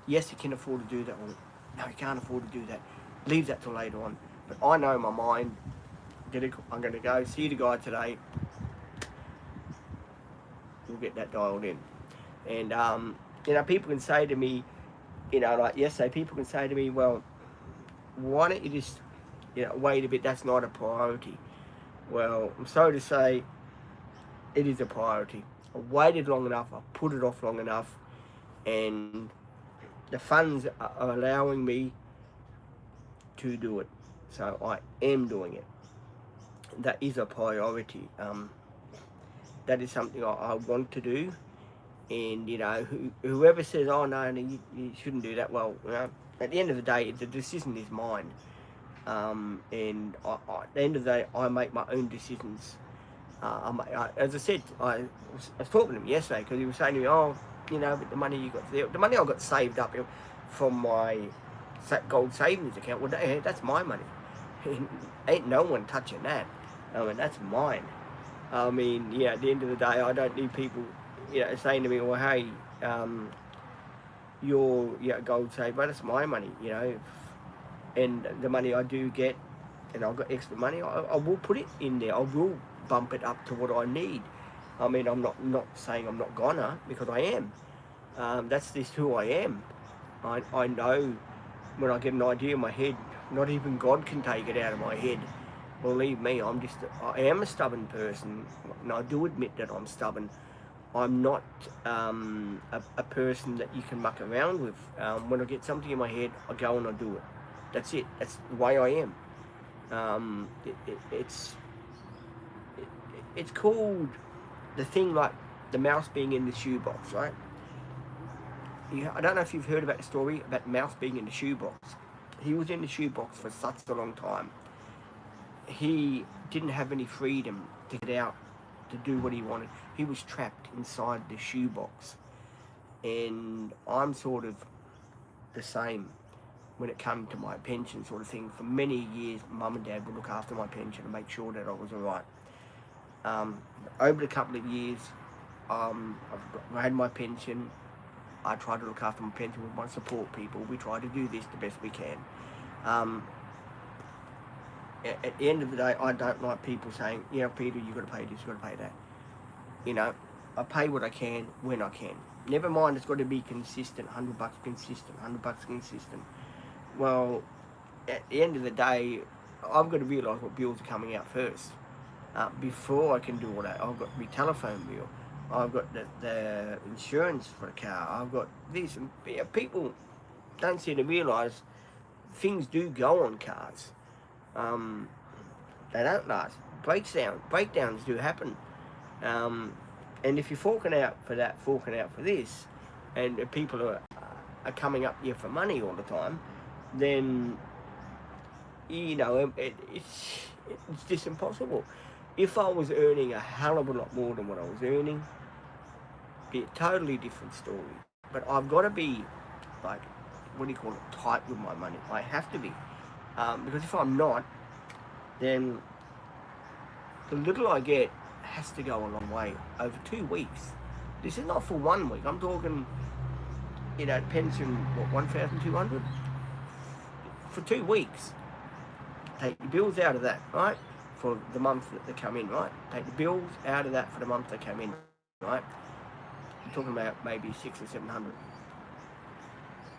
yes, you can afford to do that, or no, you can't afford to do that. Leave that till later on. But I know in my mind, I'm going to go see the guy today. We'll get that dialed in. And people can say to me, like yesterday, people can say to me, well, why don't you just wait a bit, that's not a priority. Well, I'm sorry to say, it is a priority. I waited long enough, I put it off long enough, and the funds are allowing me to do it. So I am doing it. That is a priority. That is something I want to do. And, you know, whoever says, oh, no, you shouldn't do that, well, you know, at the end of the day, the decision is mine. And at the end of the day, I make my own decisions. As I said, I was talking to him yesterday because he was saying to me, oh, you know, but the money you got, the money I got saved up from my gold savings account, well, that's my money. Ain't no one touching that. I mean, that's mine. I mean, yeah, at the end of the day, I don't need people, you know, saying to me, well, hey, your gold saver, that's my money, you know. And the money I do get, and I've got extra money, I will put it in there. I will bump it up to what I need. I mean, I'm not saying I'm not gonna, because I am. That's just who I am. I know when I get an idea in my head, not even God can take it out of my head. Believe me, I am a stubborn person, and I do admit that I'm stubborn. I'm not a person that you can muck around with. When I get something in my head, I go and I do it. That's it. That's the way I am. It's called the thing like the mouse being in the shoebox, right? I don't know if you've heard about the story about the mouse being in the shoebox. He was in the shoebox for such a long time. He didn't have any freedom to get out to do what he wanted. He was trapped inside the shoebox. And I'm sort of the same when it came to my pension sort of thing. For many years, Mum and Dad would look after my pension and make sure that I was all right. Over the couple of years, I had my pension. I try to look after my pension with my support people. We try to do this the best we can. At the end of the day, I don't like people saying, yeah, Peter, you've got to pay this, you've got to pay that. You know, I pay what I can when I can. Never mind, it's got to be consistent, $100 consistent, $100 consistent. Well, at the end of the day, I've got to realise what bills are coming out first. Before I can do all that, I've got my telephone bill. I've got the insurance for a car. I've got this. And people don't seem to realise things do go on cars. They don't last. Breakdowns do happen. And if you're forking out for that, forking out for this, and people are coming up here for money all the time, then, you know, it's just impossible. If I was earning a hell of a lot more than what I was earning, it'd be a totally different story. But I've got to be, like, what do you call it, tight with my money. I have to be. Because if I'm not, then the little I get has to go a long way over 2 weeks. This is not for 1 week. I'm talking, you know, pension, what, 1,200? For 2 weeks. Take your bills out of that, right? For the month that they come in, right? Take the bills out of that for the month they come in, right? You're talking about maybe 600 or 700.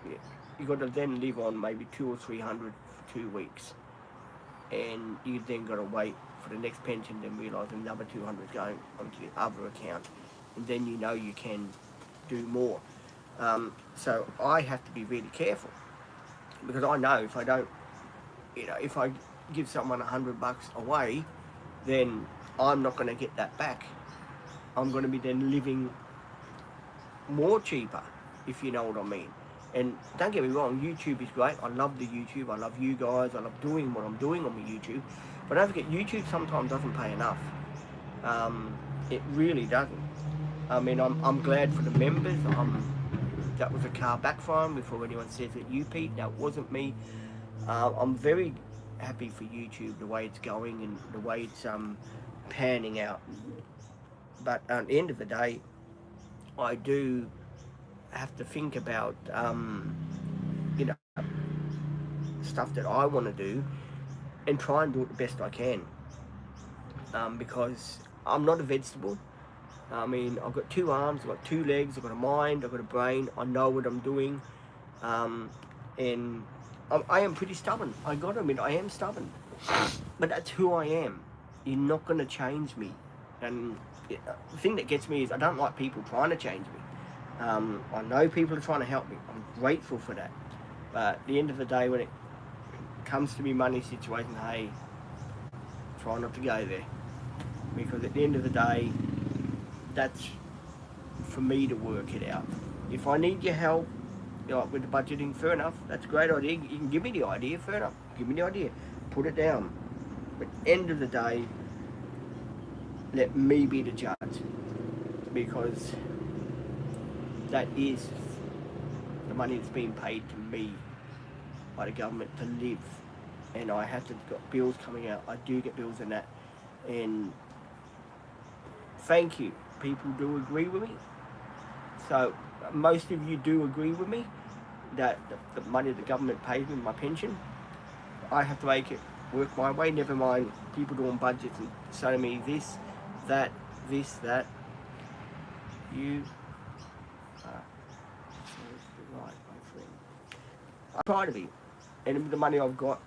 Yeah. You got to then live on maybe 200 or 300 for 2 weeks, and you then got to wait for the next pension, then realise another 200 is going onto the other account, and then you know you can do more. So I have to be really careful, because I know if I don't, you know, if I give someone $100 away, then I'm not going to get that back. I'm going to be then living more cheaper, if you know what I mean. And don't get me wrong, YouTube is great. I love the YouTube. I love you guys. I love doing what I'm doing on the YouTube. But don't forget, YouTube sometimes doesn't pay enough. It really doesn't. I mean, I'm glad for the members. That was a car backfire before anyone says that you, Pete. That wasn't me. I'm very happy for YouTube, the way it's going and the way it's panning out. But at the end of the day, I do have to think about, you know, stuff that I want to do and try and do it the best I can. Because I'm not a vegetable. I mean, I've got 2 arms, I've got 2 legs, I've got a mind, I've got a brain, I know what I'm doing. And I am pretty stubborn. I gotta admit, I am stubborn. But that's who I am. you're not going to change me. And the thing that gets me is I don't like people trying to change me. I know people are trying to help me. I'm grateful for that. But at the end of the day, when it comes to me money situation, hey, try not to go there. Because at the end of the day, that's for me to work it out. If I need your help, with the budgeting, fair enough. That's a great idea. You can give me the idea, fair enough. Give me the idea. Put it down. But end of the day, let me be the judge. Because that is the money that's being paid to me by the government to live. And I have to got bills coming out. I do get bills in that. And thank you. People do agree with me. So most of you do agree with me that the money the government pays me, my pension, I have to make it work my way. Never mind people doing budgets and saying to me this, that. You are right, my friend. I try to be. And the money I've got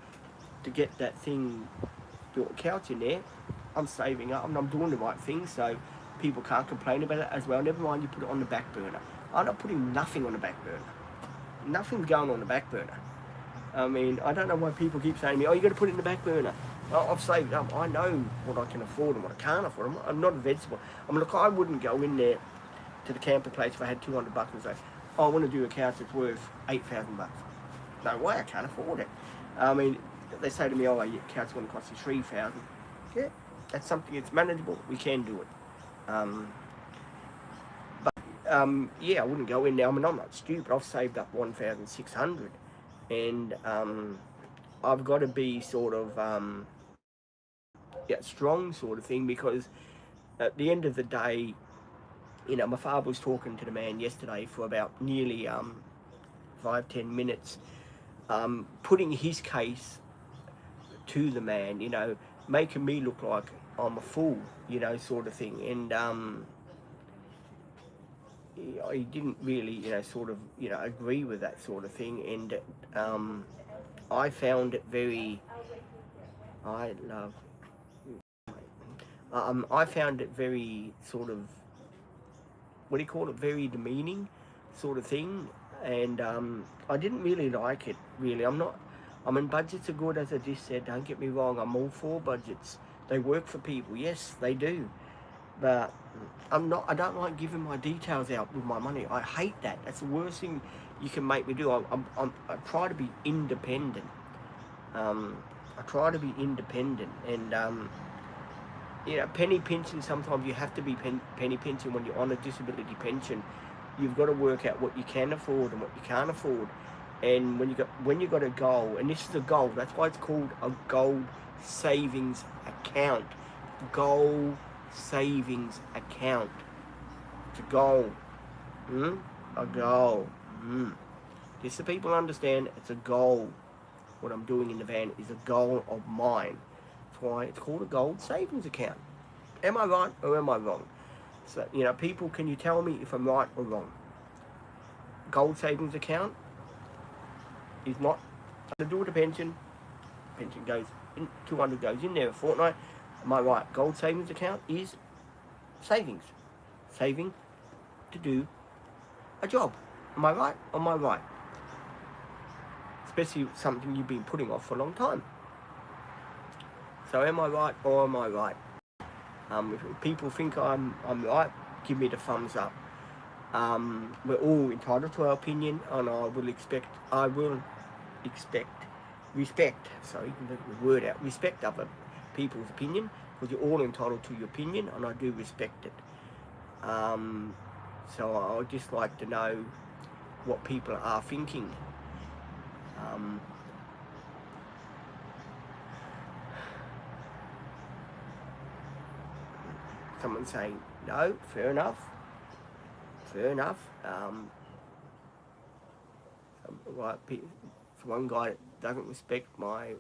to get that thing built couch in there, I'm saving up and I'm doing the right thing, so people can't complain about it as well. Never mind you put it on the back burner. I'm not putting nothing on the back burner. Nothing's going on the back burner. I mean, I don't know why people keep saying to me, oh, you got to put it in the back burner. I've saved up. I know what I can afford and what I can't afford. I'm not a vegetable. I mean, look, I wouldn't go in there to the camping place if I had $200 and say, oh, I want to do a couch that's worth $8,000. No way, I can't afford it. I mean, they say to me, oh, your couch is going to cost you $3,000. Yeah, that's something that's manageable. We can do it. Yeah, I wouldn't go in there. I mean, I'm not stupid. I've saved up 1,600, and I've got to be sort of strong sort of thing, because at the end of the day, my father was talking to the man yesterday for about nearly 5-10 minutes, putting his case to the man, making me look like I'm a fool, sort of thing, and he didn't really, sort of, agree with that sort of thing, and I found it very, I found it very sort of, what do you call it, very demeaning sort of thing, and I didn't really like it, really. I mean, budgets are good, as I just said, don't get me wrong, I'm all for budgets. They work for people, yes, they do. But I don't like giving my details out with my money. I hate that. That's the worst thing you can make me do. I try to be independent. I try to be independent, and penny pinching. Sometimes you have to be penny pinching when you're on a disability pension. You've got to work out what you can afford and what you can't afford. And when you got a goal, and this is a goal, that's why it's called a gold savings account. Goal savings account. It's a goal. A goal. Just so people understand, it's a goal. What I'm doing in the van is a goal of mine. That's why it's called a gold savings account. Am I right or am I wrong? So, people, can you tell me if I'm right or wrong? Gold savings account is not to do with a pension. Pension goes in, 200 goes in there a fortnight. Am I right? Gold savings account is savings. Saving to do a job. Am I right or am I right? Especially something you've been putting off for a long time. So am I right or am I right? If people think I'm right, give me the thumbs up. We're all entitled to our opinion, and I will expect, respect, sorry, the word out, respect other people's opinion, because you're all entitled to your opinion, and I do respect it. So I would just like to know what people are thinking. Someone saying, no, fair enough. One guy doesn't respect my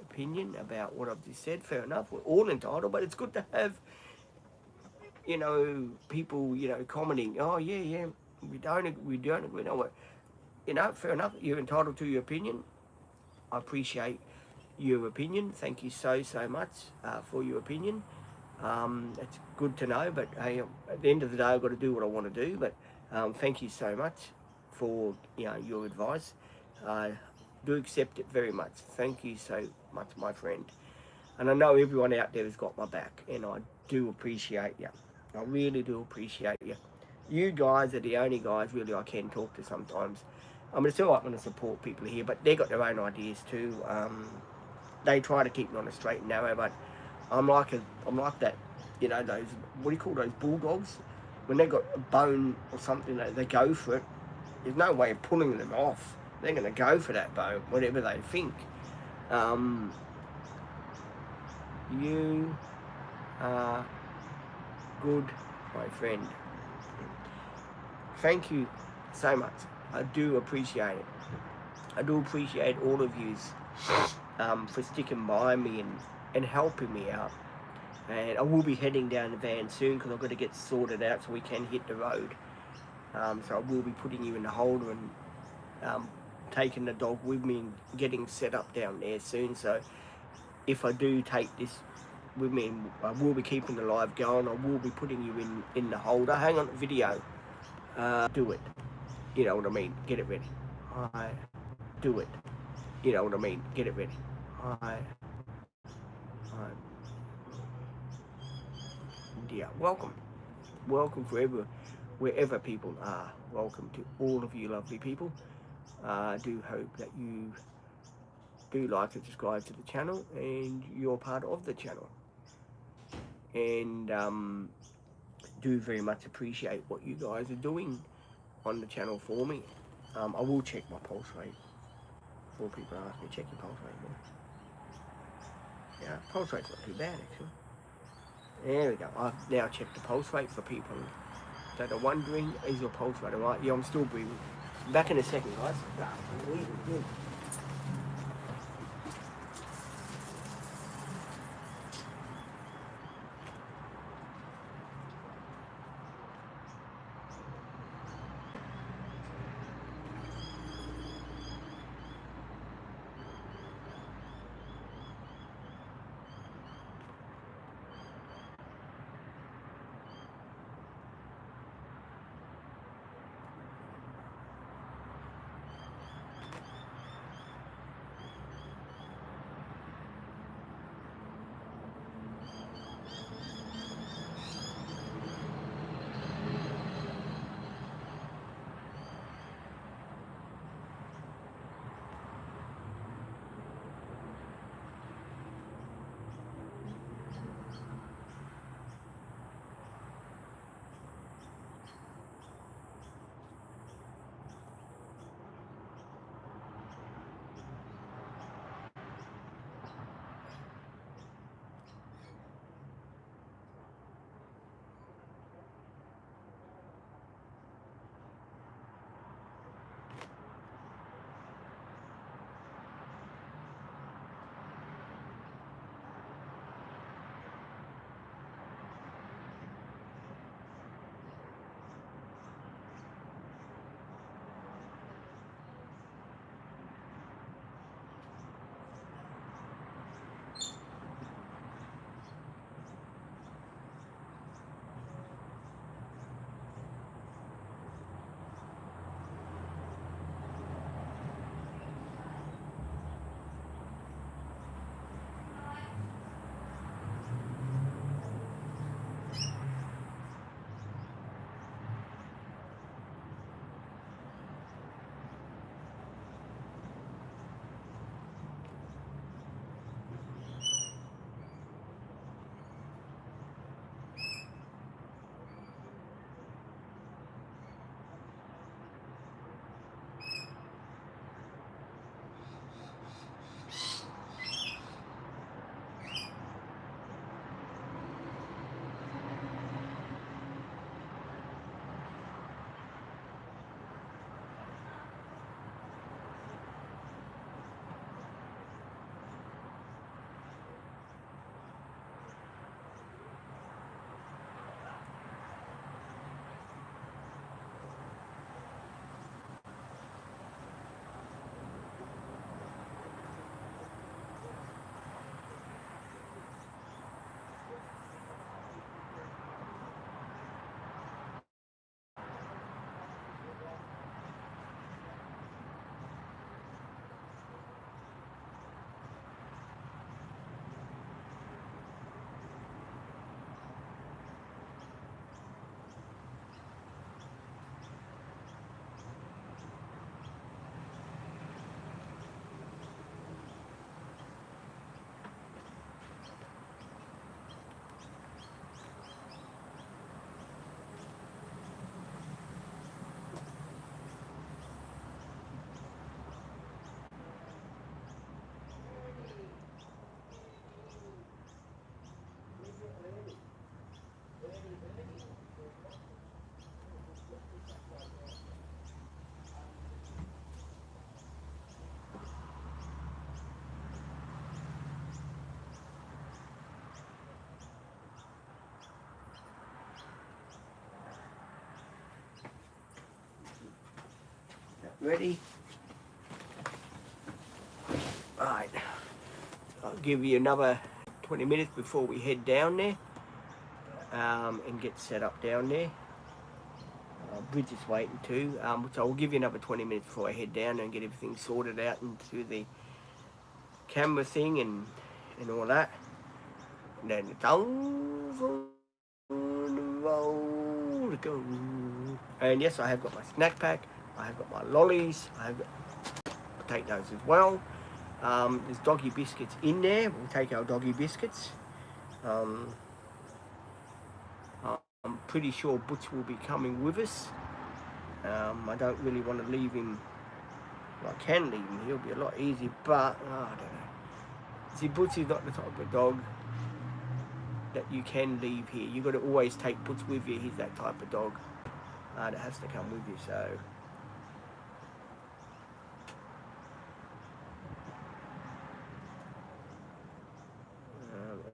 opinion about what I've just said, fair enough. We're all entitled, but it's good to have, people, commenting, oh yeah, we don't agree, no, fair enough, you're entitled to your opinion. I appreciate, your opinion. Thank you so much for your opinion. It's good to know, but hey, at the end of the day, I've got to do what I want to do. But thank you so much for your advice. I do accept it very much. Thank you so much, my friend. And I know everyone out there has got my back, and I do appreciate you. I really do appreciate you. You guys are the only guys really I can talk to sometimes. I mean, it's all right when I support people here, but they got their own ideas too. They try to keep me on a straight and narrow, but I'm like that. You know, those, what do you call those, bulldogs? When they got a bone or something, they go for it. There's no way of pulling them off. They're going to go for that bone, whatever they think. You are good, my friend. Thank you so much. I do appreciate it. I do appreciate all of you for sticking by me and helping me out. And I will be heading down the van soon because I've got to get sorted out so we can hit the road. So I will be putting you in the holder and taking the dog with me and getting set up down there soon. So if I do take this with me, I will be keeping the live going. I will be putting you in the holder. Hang on, video. Do it. You know what I mean? Get it ready. I do it. You know what I mean? Get it ready. Yeah, welcome wherever people are. Welcome to all of you lovely people. I do hope that you do like and subscribe to the channel and you're part of the channel, and do very much appreciate what you guys are doing on the channel for me. I will check my pulse rate before people ask me. Check your pulse rate, man. Yeah, pulse rate's not too bad actually. There we go. I've now checked the pulse rate for people that are wondering, is your pulse rate alright? Yeah, I'm still breathing. Back in a second, guys. Ready? Right. I'll give you another 20 minutes before we head down there and get set up down there. Bridge is waiting too, so I'll give you another 20 minutes before I head down and get everything sorted out into the camera thing and all that. And then it's over on the road to go. And yes, I have got my snack pack, I have got my lollies, I have got potatoes as well. There's doggy biscuits in there. We'll take our doggy biscuits. I'm pretty sure Butch will be coming with us. I don't really want to leave him. Well, I can leave him. He'll be a lot easier, but I don't know. See, Butch is not the type of dog that you can leave here. You've got to always take Butch with you. He's that type of dog that has to come with you. So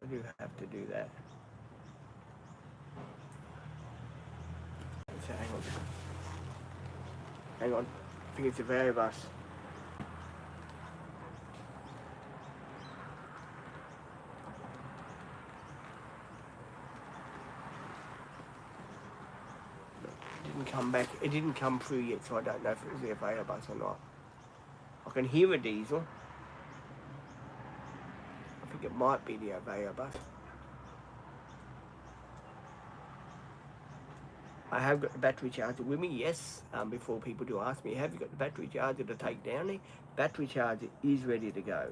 I do have to do that. So hang on, I think it's a very bus. It didn't come back, it didn't come through yet, so I don't know if it was the Aveo bus or not. I can hear a diesel. I think it might be the Aveo bus. I have got the battery charger with me, yes. Before people do ask me, have you got the battery charger to take down there? Battery charger is ready to go.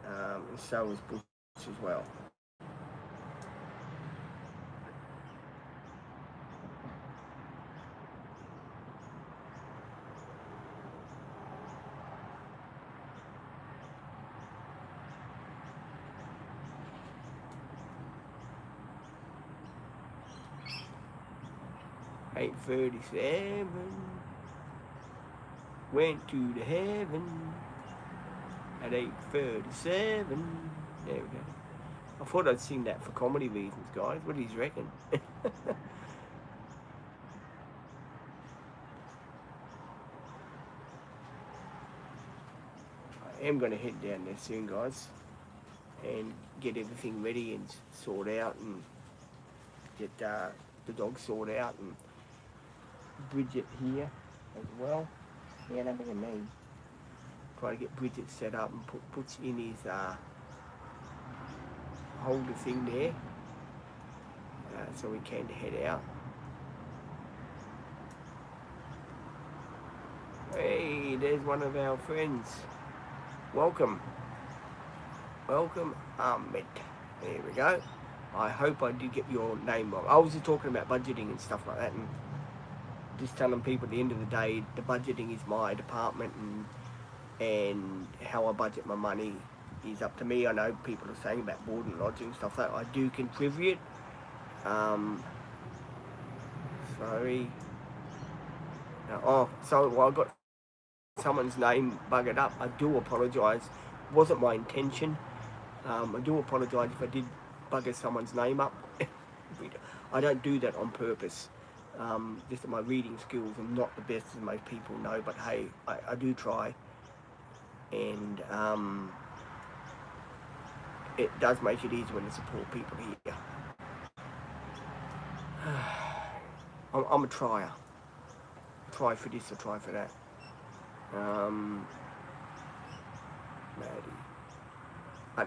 And so is Butch as well. $8:37. Went to the heaven at 8:37. There we go. I thought I'd sing that for comedy reasons, guys. What do you reckon? I am going to head down there soon, guys, and get everything ready and sort out and get the dog sorted out and Bridget here as well. Yeah, nothing to me. Try to get Bridget set up and puts in his holder thing there so we can head out. Hey, there's one of our friends. Welcome. Welcome, Ahmed. There we go. I hope I did get your name wrong. I was just talking about budgeting and stuff like that, and just telling people at the end of the day, the budgeting is my department, and how I budget my money is up to me. I know people are saying about board and lodging and stuff like that. I do contribute. Sorry. Well, I got someone's name buggered up. I do apologise. It wasn't my intention. I do apologise if I did bugger someone's name up. I don't do that on purpose. Just that my reading skills are not the best, as most people know, but hey, I do try, and it does make it easier when to support people here. I'm a trier. I try for this, I try for that.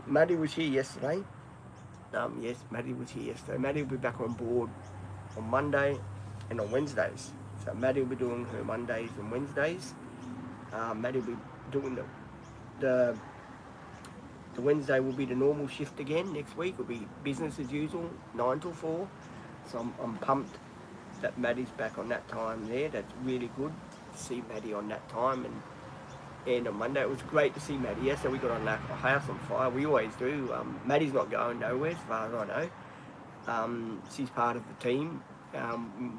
Maddie was here yesterday. Yes, Maddie was here yesterday. Maddie will be back on board on Monday and on Wednesdays. So Maddie will be doing her Mondays and Wednesdays. Maddie will be doing the Wednesday will be the normal shift again. Next week will be business as usual, 9 till 4. So I'm pumped that Maddie's back on that time there. That's really good to see Maddie on that time. And on Monday it was great to see Maddie. Yesterday we got on like a house on fire. We always do. Maddie's not going nowhere as far as I know. She's part of the team.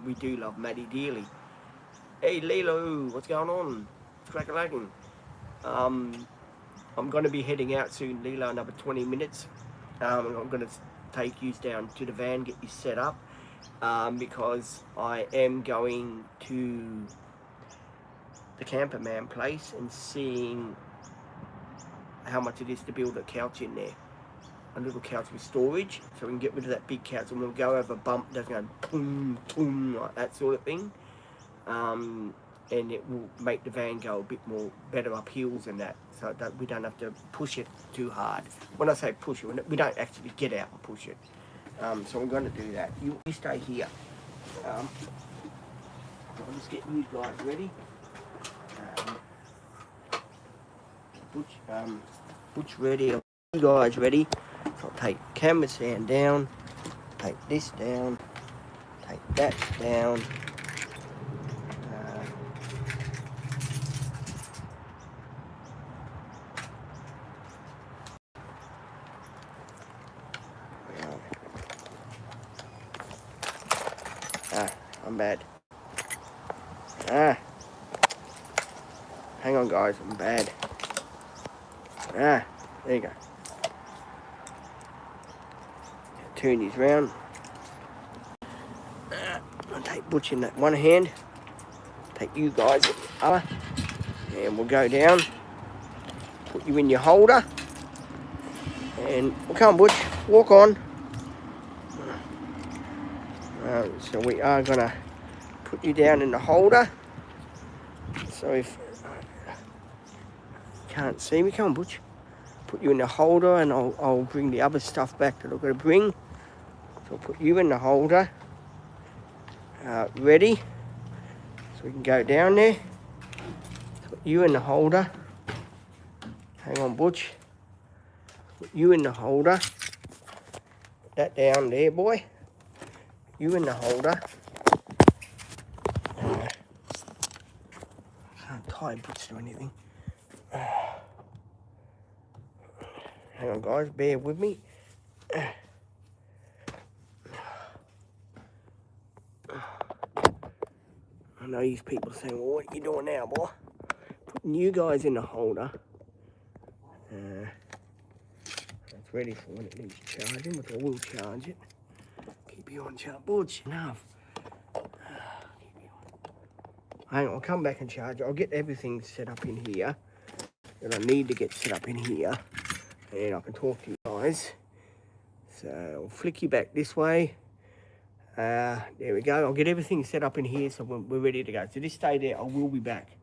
We do love Maddie dearly. Hey Lilo, what's going on? It's crack-a-lacking. I'm going to be heading out soon, Lilo, another 20 minutes. I'm going to take you down to the van, get you set up, because I am going to the camperman place and seeing how much it is to build a couch in there. A little couch with storage, so we can get rid of that big couch and we'll go over a bump, doesn't go boom, boom, like that sort of thing. And it will make the van go a bit more better up hills and that, so that we don't have to push it too hard. When I say push it, we don't actually get out and push it. So we're going to do that. You stay here. I'll just get you guys ready. Butch ready. You guys ready? So I'll take camera stand down. Take this down. Take that down. I'm bad. Hang on guys, I'm bad. There you go. Turn these round. I'll take Butch in that one hand. Take you guys in the other. And we'll go down. Put you in your holder. And well, come on Butch, walk on. So we are gonna put you down in the holder. So if you can't see me, come on Butch. Put you in the holder and I'll bring the other stuff back that I've got to bring. So I'll put you in the holder. Ready? So we can go down there. Put you in the holder. Hang on Butch. Put you in the holder. Put that down there, boy. You in the holder. Can't tie Butch to anything. Hang on guys, bear with me. I know these people saying, well, what are you doing now, boy? Putting you guys in the holder. It's ready for when it needs charging, but I will charge it. Keep you on charge. Butch, enough. Hang on, I'll come back and charge it. I'll get everything set up in here that I need to get set up in here. And I can talk to you guys. So I'll flick you back this way. There we go. I'll get everything set up in here so we're ready to go. So just stay there. I will be back.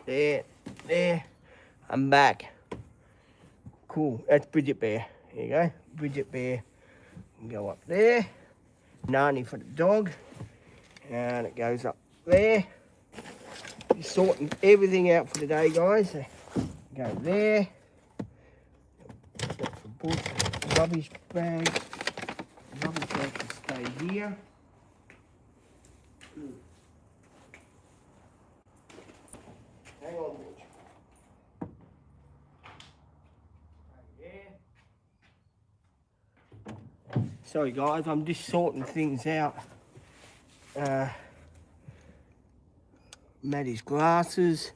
There, there. I'm back. Cool. That's Bridget Bear. There you go. Bridget Bear. Go up there. Nani for the dog. And it goes up there. Just sorting everything out for the day, guys. Go there. That's the book. Rubbish bag. Rubbish bag can stay here. Hang on, Butch. Sorry guys, I'm just sorting things out. Maddie's glasses.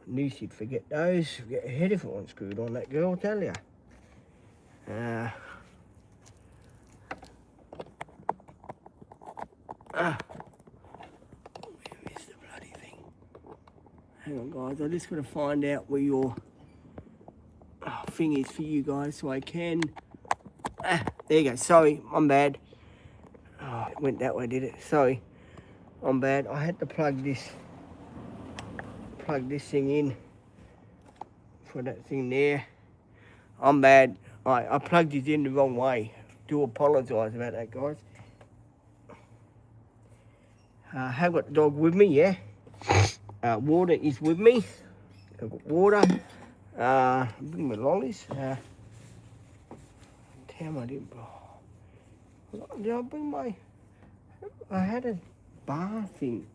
Knew she'd forget those. Get her head if it wasn't screwed on, that girl, I tell ya. Where is the bloody thing? Hang on guys, I just gotta find out where your thing is for you guys so I can. There you go. Sorry, I'm bad. Oh, it went that way, did it? Sorry, I'm bad. I had to plug this thing in for that thing there. I'm bad. I plugged it in the wrong way. Do apologise about that, guys. I have got the dog with me, yeah. Water is with me. I've got water. Bring my lollies. Damn, I didn't. Did I bring my? I had a bar thing.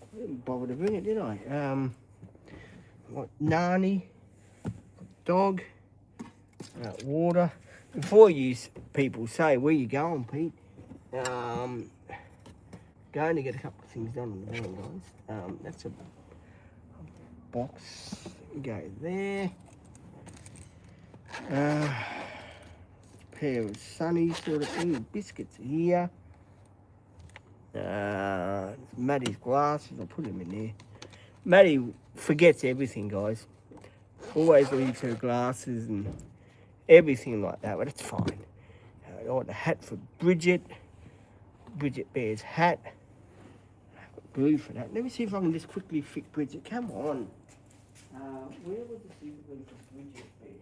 I didn't bother to bring it, did I? What, Nani, dog, water. Before you people say, where you going, Pete? Going to get a couple of things done on the van, guys. That's a box. Go there. Pair of sunnies sort of thing. Biscuits here. Maddie's glasses. I'll put them in there. Maddie forgets everything, guys. Always leaves her glasses and everything like that, but it's fine. I got the hat for Bridget. Bridget Bear's hat. I've got blue for that. Let me see if I can just quickly fit Bridget. Come on. Where was the secret for Bridget Bear?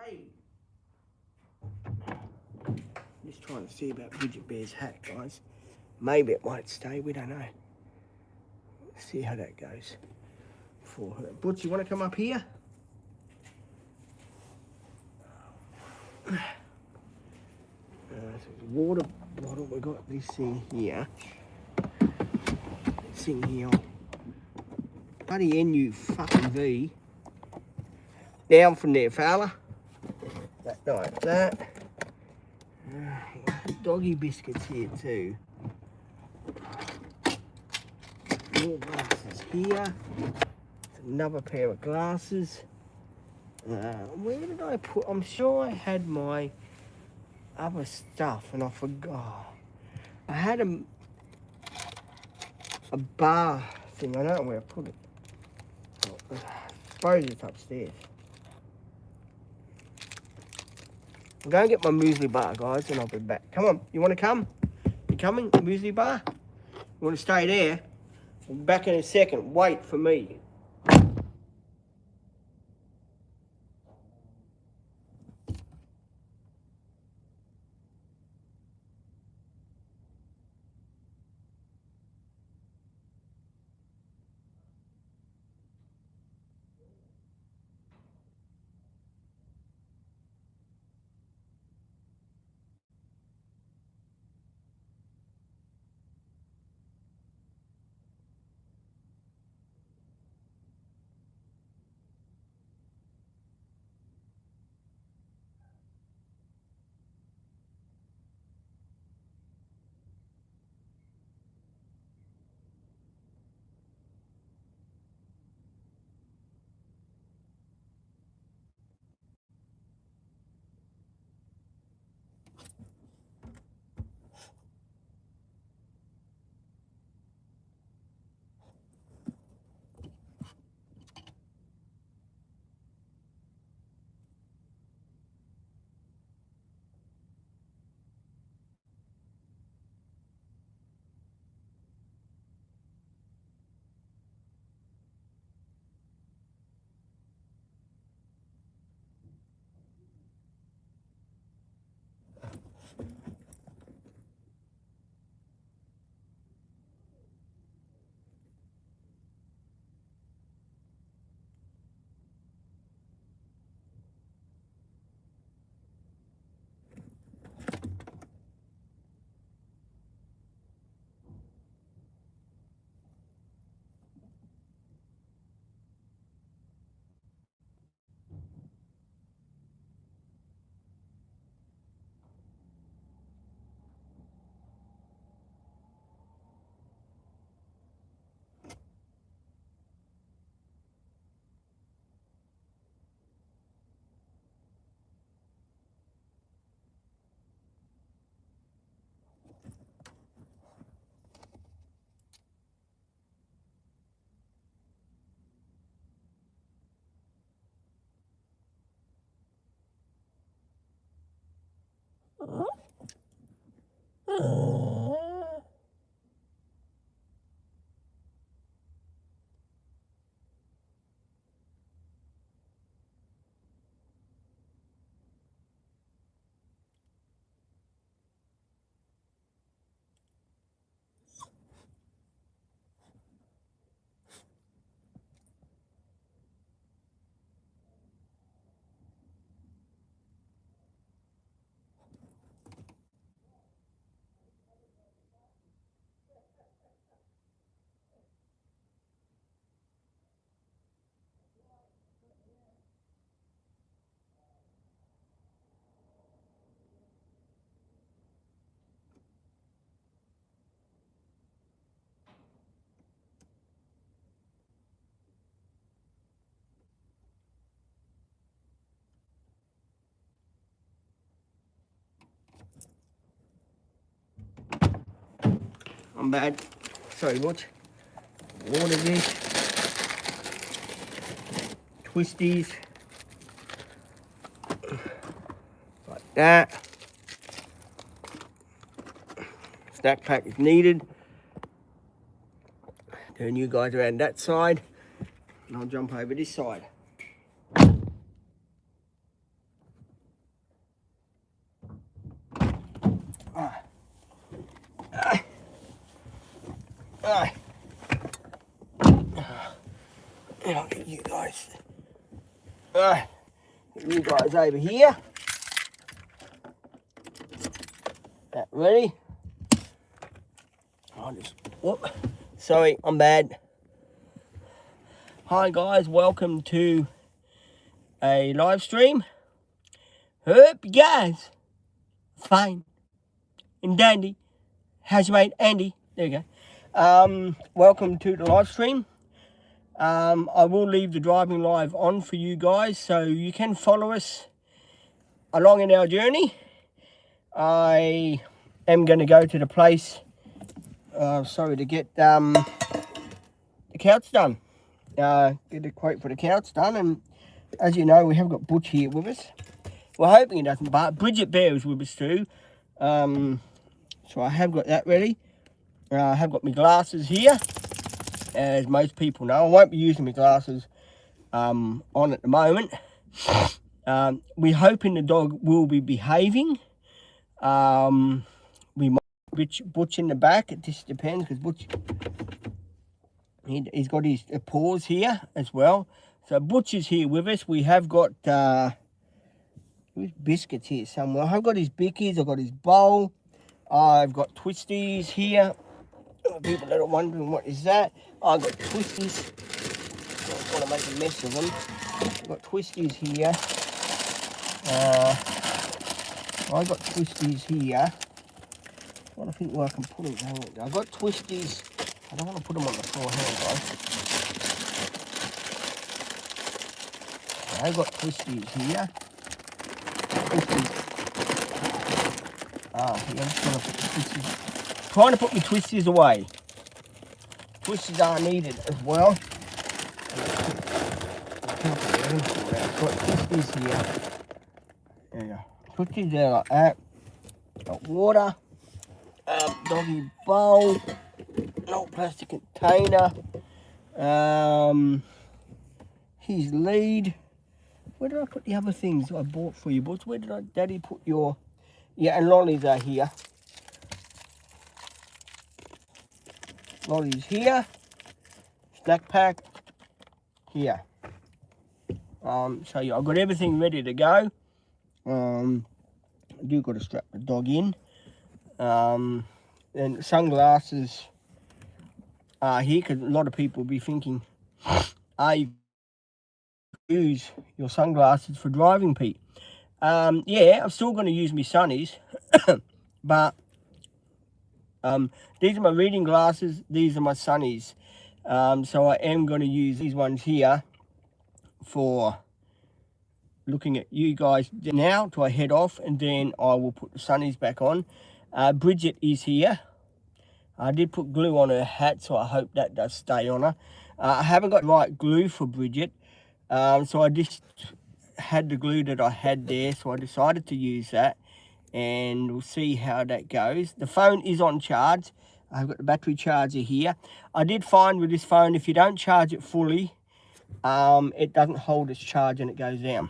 Hey! Just trying to see about Bridget Bear's hat, guys. Maybe it might stay, we don't know. Let's see how that goes for her. Butch, you want to come up here? So the water bottle, we've got this thing here. This thing here. Bloody N-U fucking V. Down from there, fella. That like that. Doggy biscuits here too. More glasses here. Another pair of glasses. Where did I put? I'm sure I had my other stuff and I forgot. I had a bar thing. I don't know where I put it. I suppose it's upstairs. I'm going to get my muesli bar, guys, and I'll be back. Come on, you want to come? You coming, muesli bar? You want to stay there? I'll be back in a second. Wait for me. I'm bad. Sorry, what? Water this. Twisties. Like that. Snack pack is needed. Turn you guys around that side. And I'll jump over this side. And I'll get you guys. Get you guys over here. That ready? I'll just, whoop. Sorry, I'm bad. Hi guys, welcome to a live stream. Hope you guys fine and dandy. How's your mate Andy? There you go. Welcome to the live stream. I will leave the driving live on for you guys so you can follow us along in our journey. I am going to go to the place, to get the couch done. Get a quote for the couch done, and as you know, we have got Butch here with us. We're hoping he doesn't bark. Bridget Bear is with us too. So I have got that ready. I have got my glasses here, as most people know. I won't be using my glasses on at the moment. We're hoping the dog will be behaving. We might Butch in the back. It just depends, because Butch, he's got his paws here as well. So Butch is here with us. We have got who's Biscuits here somewhere. I've got his bickies. I've got his bowl. I've got twisties here. People that are wondering what is that. I've got twisties. Don't want to make a mess of them. I've got twisties here. I've got twisties here. I think where I can put them. I've got twisties. I don't want to put them on the floor here, guys. I've got twisties here. Twisties. Here, I'm just going to put the twisties. Trying to put my twisties away. Twisties are needed as well. I've got twisties here. There you go. Twisties there like that. Got water. Doggy bowl. No plastic container. His lead. Where did I put the other things I bought for you, Butch? Where did Daddy put your... Yeah, and lollies are here. Lollies here. Snack pack here. So yeah, I've got everything ready to go. I do got to strap the dog in. And sunglasses are here, because a lot of people will be thinking, you use your sunglasses for driving, Pete? Yeah, I'm still going to use my sunnies, but these are my reading glasses, these are my sunnies. So I am going to use these ones here for looking at you guys now till I head off, and then I will put the sunnies back on. Bridget is here. I did put glue on her hat, so I hope that does stay on her. I haven't got the right glue for Bridget, so I just had the glue that I had there, so I decided to use that. and we'll see how that goes. The phone is on charge. I've got the battery charger here. I did find with this phone, if you don't charge it fully, it doesn't hold its charge and it goes down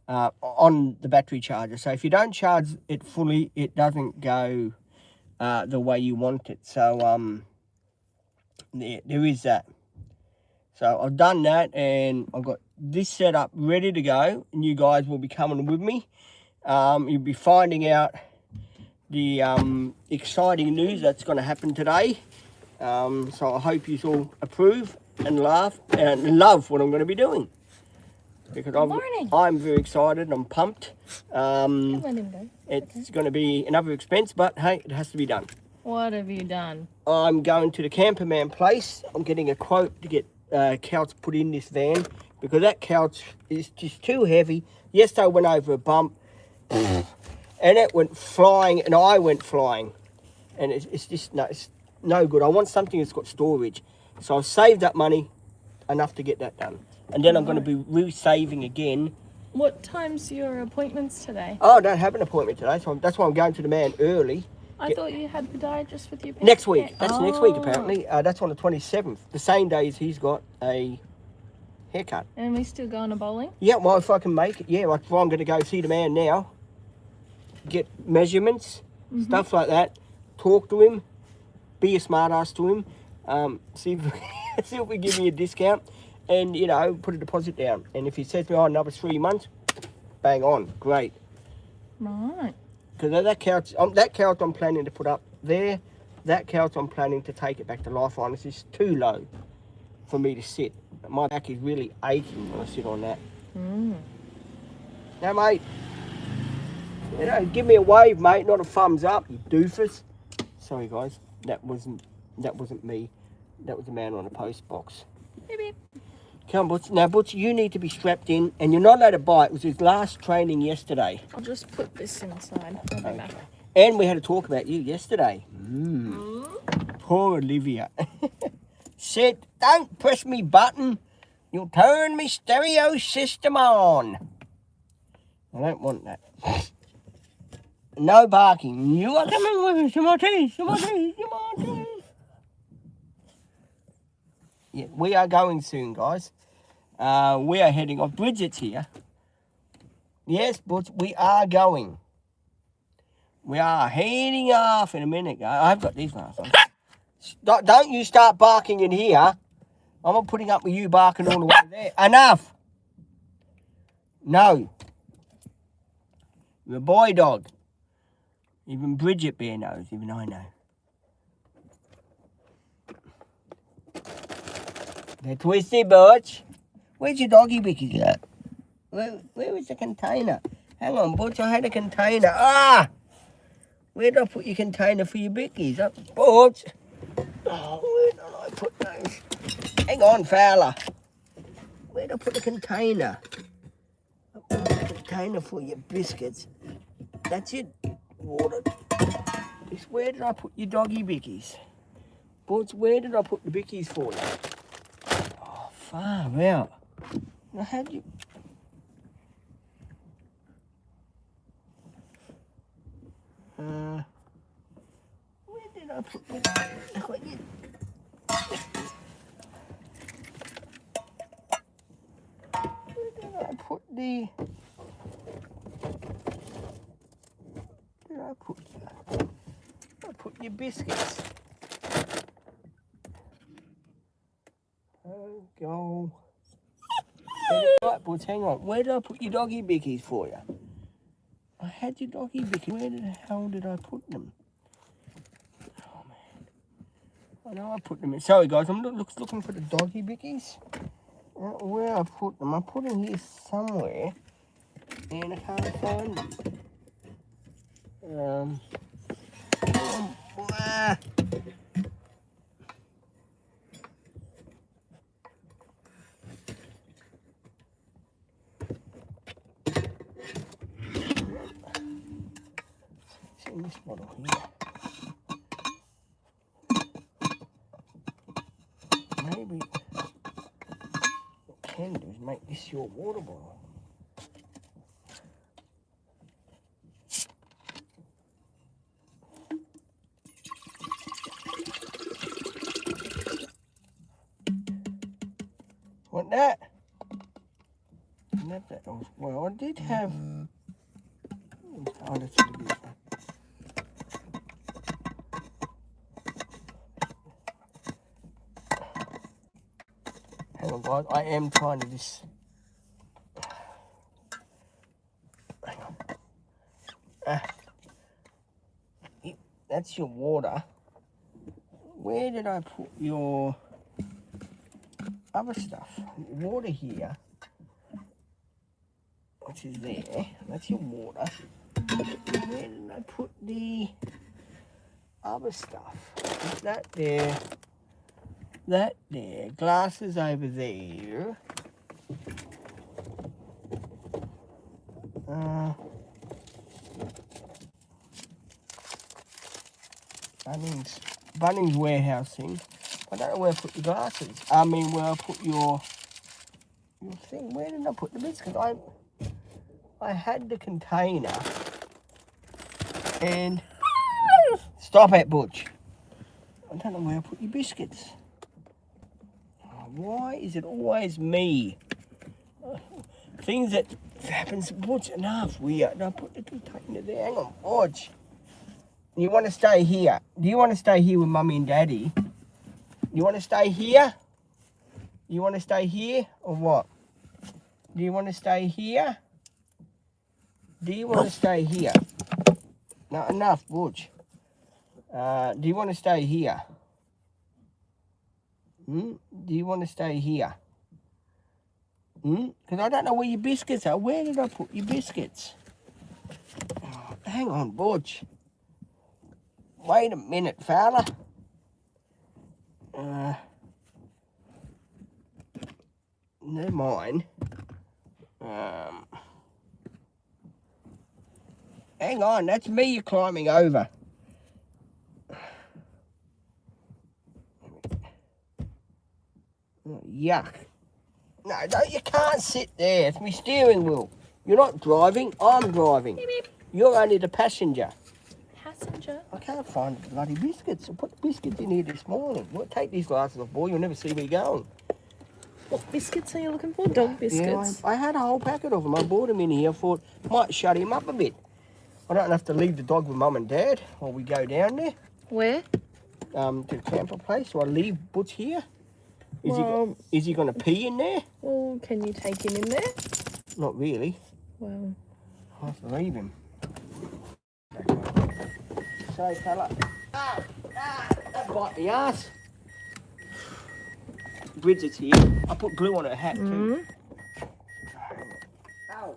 on the battery charger. So if you don't charge it fully, it doesn't go the way you want it. So there is that. So I've done that, and I've got this set up ready to go, and you guys will be coming with me. You'll be finding out the exciting news that's going to happen today. So I hope you all approve and laugh and love what I'm going to be doing, because I'm very excited. I'm pumped. It's going to be another expense, but hey, it has to be done. What have you done? I'm going to the Camperman place. I'm getting a quote to get couch put in this van, because that couch is just too heavy. Yesterday I went over a bump and it went flying, and I went flying, and it's just it's no good. I want something that's got storage, so I've saved up money enough to get that done, and then I'm going to be re-saving again. What time's your appointments today? Oh, I don't have an appointment today, so that's why I'm going to the man early. I thought you had podiatrist with you. Next week. That's next week, apparently. That's on the 27th. The same day as he's got a haircut. And we still going to bowling? Yeah, well, if I can make it. Yeah, well, I'm going to go see the man now. Get measurements, stuff like that. Talk to him. Be a smart ass to him. See if we give me a discount. And, you know, put a deposit down. And if he says to me, another 3 months, bang on. Great. Right. Because that couch I'm planning to put up there, that couch I'm planning to take it back to Lifeline. It's just too low for me to sit. My back is really aching when I sit on that. Now, mate, you know, give me a wave, mate, not a thumbs up, you doofus. Sorry, guys, that wasn't me. That was the man on the post box. Maybe. Come on, Butch. Now, Butch, you need to be strapped in, and you're not allowed to bite. It was his last training yesterday. I'll just put this inside. I'll be back. And we had to talk about you yesterday. Poor Olivia. Said, don't press me button. You'll turn me stereo system on. I don't want that. No barking. You are coming with us. My teeth. Yeah, we are going soon, guys. We are heading off. Bridget's here. Yes, but we are going. We are heading off in a minute, guys. I've got these ones. Don't you start barking in here. I'm not putting up with you barking all the way there. Enough. No. You're a boy dog. Even Bridget Bear knows. Even I know. They're twisty, Butch. Where's your doggy bickies at? Where is the container? Hang on, Butch, I had a container. Ah! Where did I put your container for your bickies? Up, Butch. Oh, where did I put those? Hang on, fella. Where did I put the container? I put the container for your biscuits. That's it. Water. Where did I put your doggy bickies? Butch, where did I put the bickies for you? Far out. Now, how'd you... where did I put the... Where did I put the... Where did I put that? I put your biscuits. Go. Right, boys, hang on. Where did I put your doggy bickies for you? I had your doggy bickies. Where the hell did I put them? Oh, man. I know I put them in. Sorry, guys. I'm looking for the doggy bickies. Where I put them? I put them here somewhere. And I can't find them. This bottle here. Maybe what you can do is make this your water bottle. Not that one. Well, I did have. Oh, that's really good. Hang on, guys. I am trying to just. Hang on. That's your water. Where did I put your other stuff? Water here, which is there. That's your water. Where did I put the other stuff? Is that there? That there. Glasses over there. Bunnings warehousing. I don't know where I put the glasses. I mean, where I put your thing. Where did I put the biscuits? I had the container. And stop it, Butch. I don't know where I put your biscuits. Why is it always me? Things that happens, Butch, enough. Weird. I put the container there. Hang on, Butch. You want to stay here? Do you want to stay here with Mummy and Daddy? You want to stay here? You want to stay here or what? Do you want to stay here? Do you want to stay here? No, enough, Butch. Do you want to stay here? Do you want to stay here? Because I don't know where your biscuits are. Where did I put your biscuits? Oh, hang on, Butch. Wait a minute, fella. Never mind. Hang on, that's me you're climbing over. Oh, yuck. No, you can't sit there. It's my steering wheel. You're not driving, I'm driving. Beep, beep. You're only the passenger. Passenger. I can't find the bloody biscuits. I put the biscuits in here this morning. Well, take these glasses off, boy. You'll never see me going. What biscuits are you looking for? Dog biscuits. Yeah, I had a whole packet of them. I bought them in here. I thought, might shut him up a bit. I don't have to leave the dog with Mum and Dad while we go down there. Where? To the camper place. So I leave Butch here. Is he going to pee in there? Well, can you take him in there? Not really. Well, I have to leave him. So, fella. That bite the ass. Bridget's here. I put glue on her hat too. Ow.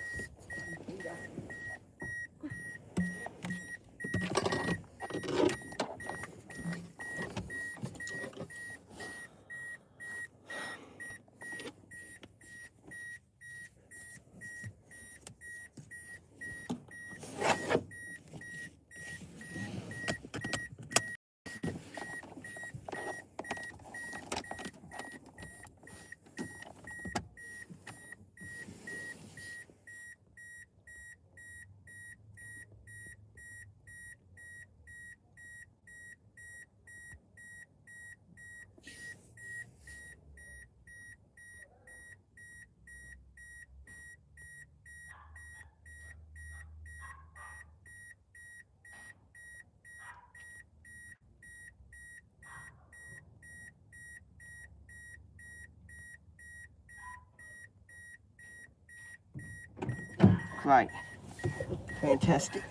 Great. Fantastic.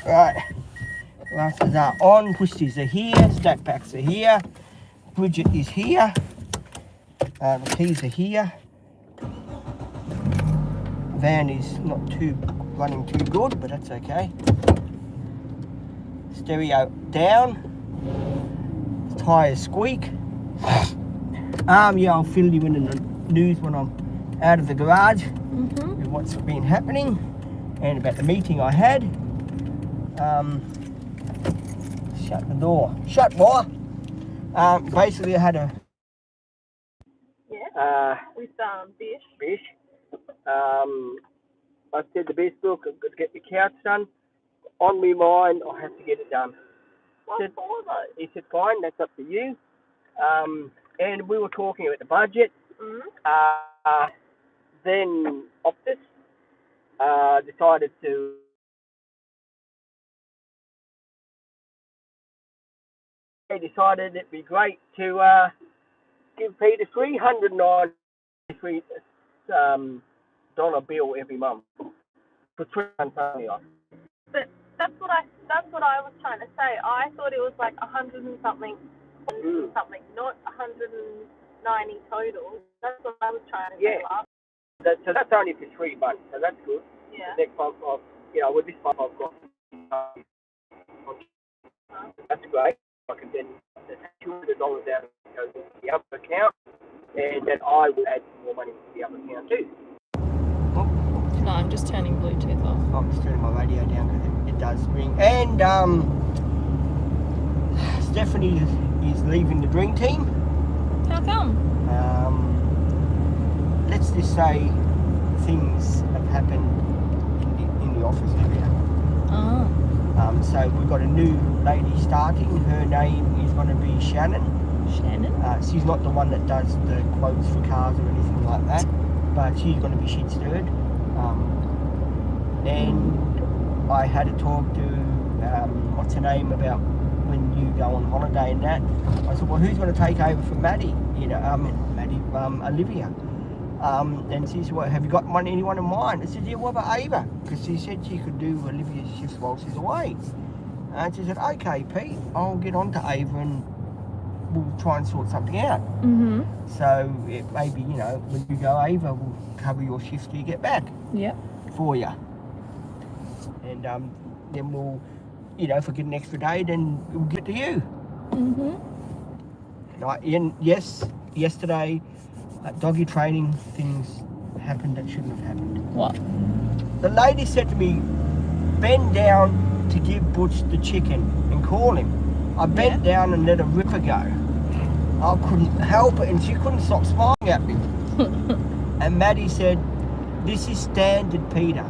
Right. Glasses are on, pushies are here, stack packs are here, Bridget is here, the keys are here. Van is not running too good, but that's okay. Stereo down, tyres squeak. Yeah, I'll fill you in the news when I'm out of the garage with what's been happening and about the meeting I had. Shut the door. Shut, boy. Basically, I had a with Bish. Bish. I said the best look. I've got to get the couch done. On my mind, I have to get it done. What for though? He said, fine, that's up to you. And we were talking about the budget. then Optus decided to it'd be great to give Peter $393 bill every month for 3 months only. But that's what I was trying to say. I thought it was like 100 and something, not 190 total. That's what I was trying to say last. So that's only for 3 months, so that's good. Yeah. The next month, with this month I've got, that's great. I can then $200 out of the other account, and then I will add some more money to the other account too. No, I'm just turning Bluetooth off. I'm just turning my radio down because it does ring. And Stephanie is leaving the Dream Team. How come? Let's just say things have happened in the office area. Oh. So we've got a new lady starting. Her name is going to be Shannon. Shannon? She's not the one that does the quotes for cars or anything like that, but she's going to be shit stirred. And I had a talk to what's her name about when you go on holiday and that. I said, well, who's going to take over for Maddie? Olivia. And she said, well, have you got anyone in mind? I said, yeah, what about Ava? Because she said she could do Olivia's shifts while she's away. And she said, okay, Pete, I'll get on to Ava and we'll try and sort something out. Mm-hmm. So it maybe, when you go, Ava will cover your shifts till you get back. Yep. For you. And then we'll, if we get an extra day, then we'll give it to you. Mm-hmm. And yes, yesterday, doggy training, things happened that shouldn't have happened. What? The lady said to me, bend down to give Butch the chicken and call him. I bent down and let her ripper go. I couldn't help it and she couldn't stop smiling at me. And Maddie said, this is standard Peter.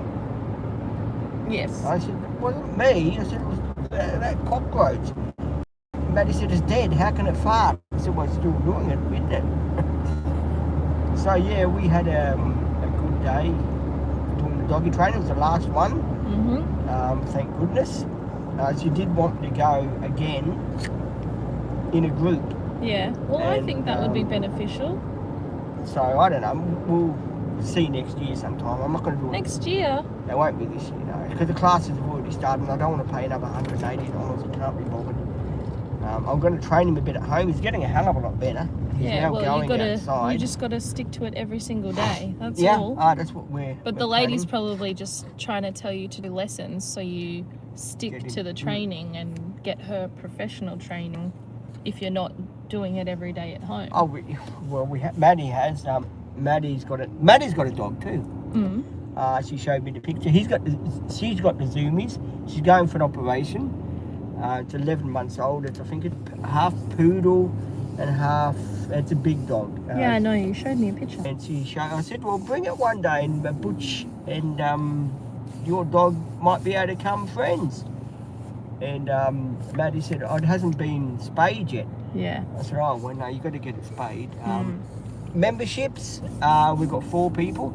Yes. I said, it wasn't me. I said, it was that cockroach. Maddie said, it's dead. How can it fart? I said, well, it's still doing it, isn't it? So, yeah, we had a good day doing the doggy training. It was the last one. Mm-hmm. Thank goodness. She did want me to go again in a group. Yeah. Well, I think that would be beneficial. So, I don't know. We'll see next year sometime. I'm not going to do it. Next year? It won't be this year, no. Because the classes have already started and I don't want to pay another $180. I can't be bothered. I'm going to train him a bit at home. He's getting a hell of a lot better. He's now going outside. You just got to stick to it every single day. That's all. Yeah, that's what we're But the lady's probably just trying to tell you to do lessons so you stick to the training and get her professional training if you're not doing it every day at home. Oh, Maddie has. Maddie's got a dog too. Mm. She showed me the picture. She's got the zoomies. She's going for an operation. It's 11 months old. I think it's half poodle and half. It's a big dog. Yeah, I know. You showed me a picture. And I said, well, bring it one day, and Butch and your dog might be able to come friends. And Maddie said, oh, it hasn't been spayed yet. Yeah. I said, oh, well, no, you got to get it spayed. Memberships. We've got 4 people.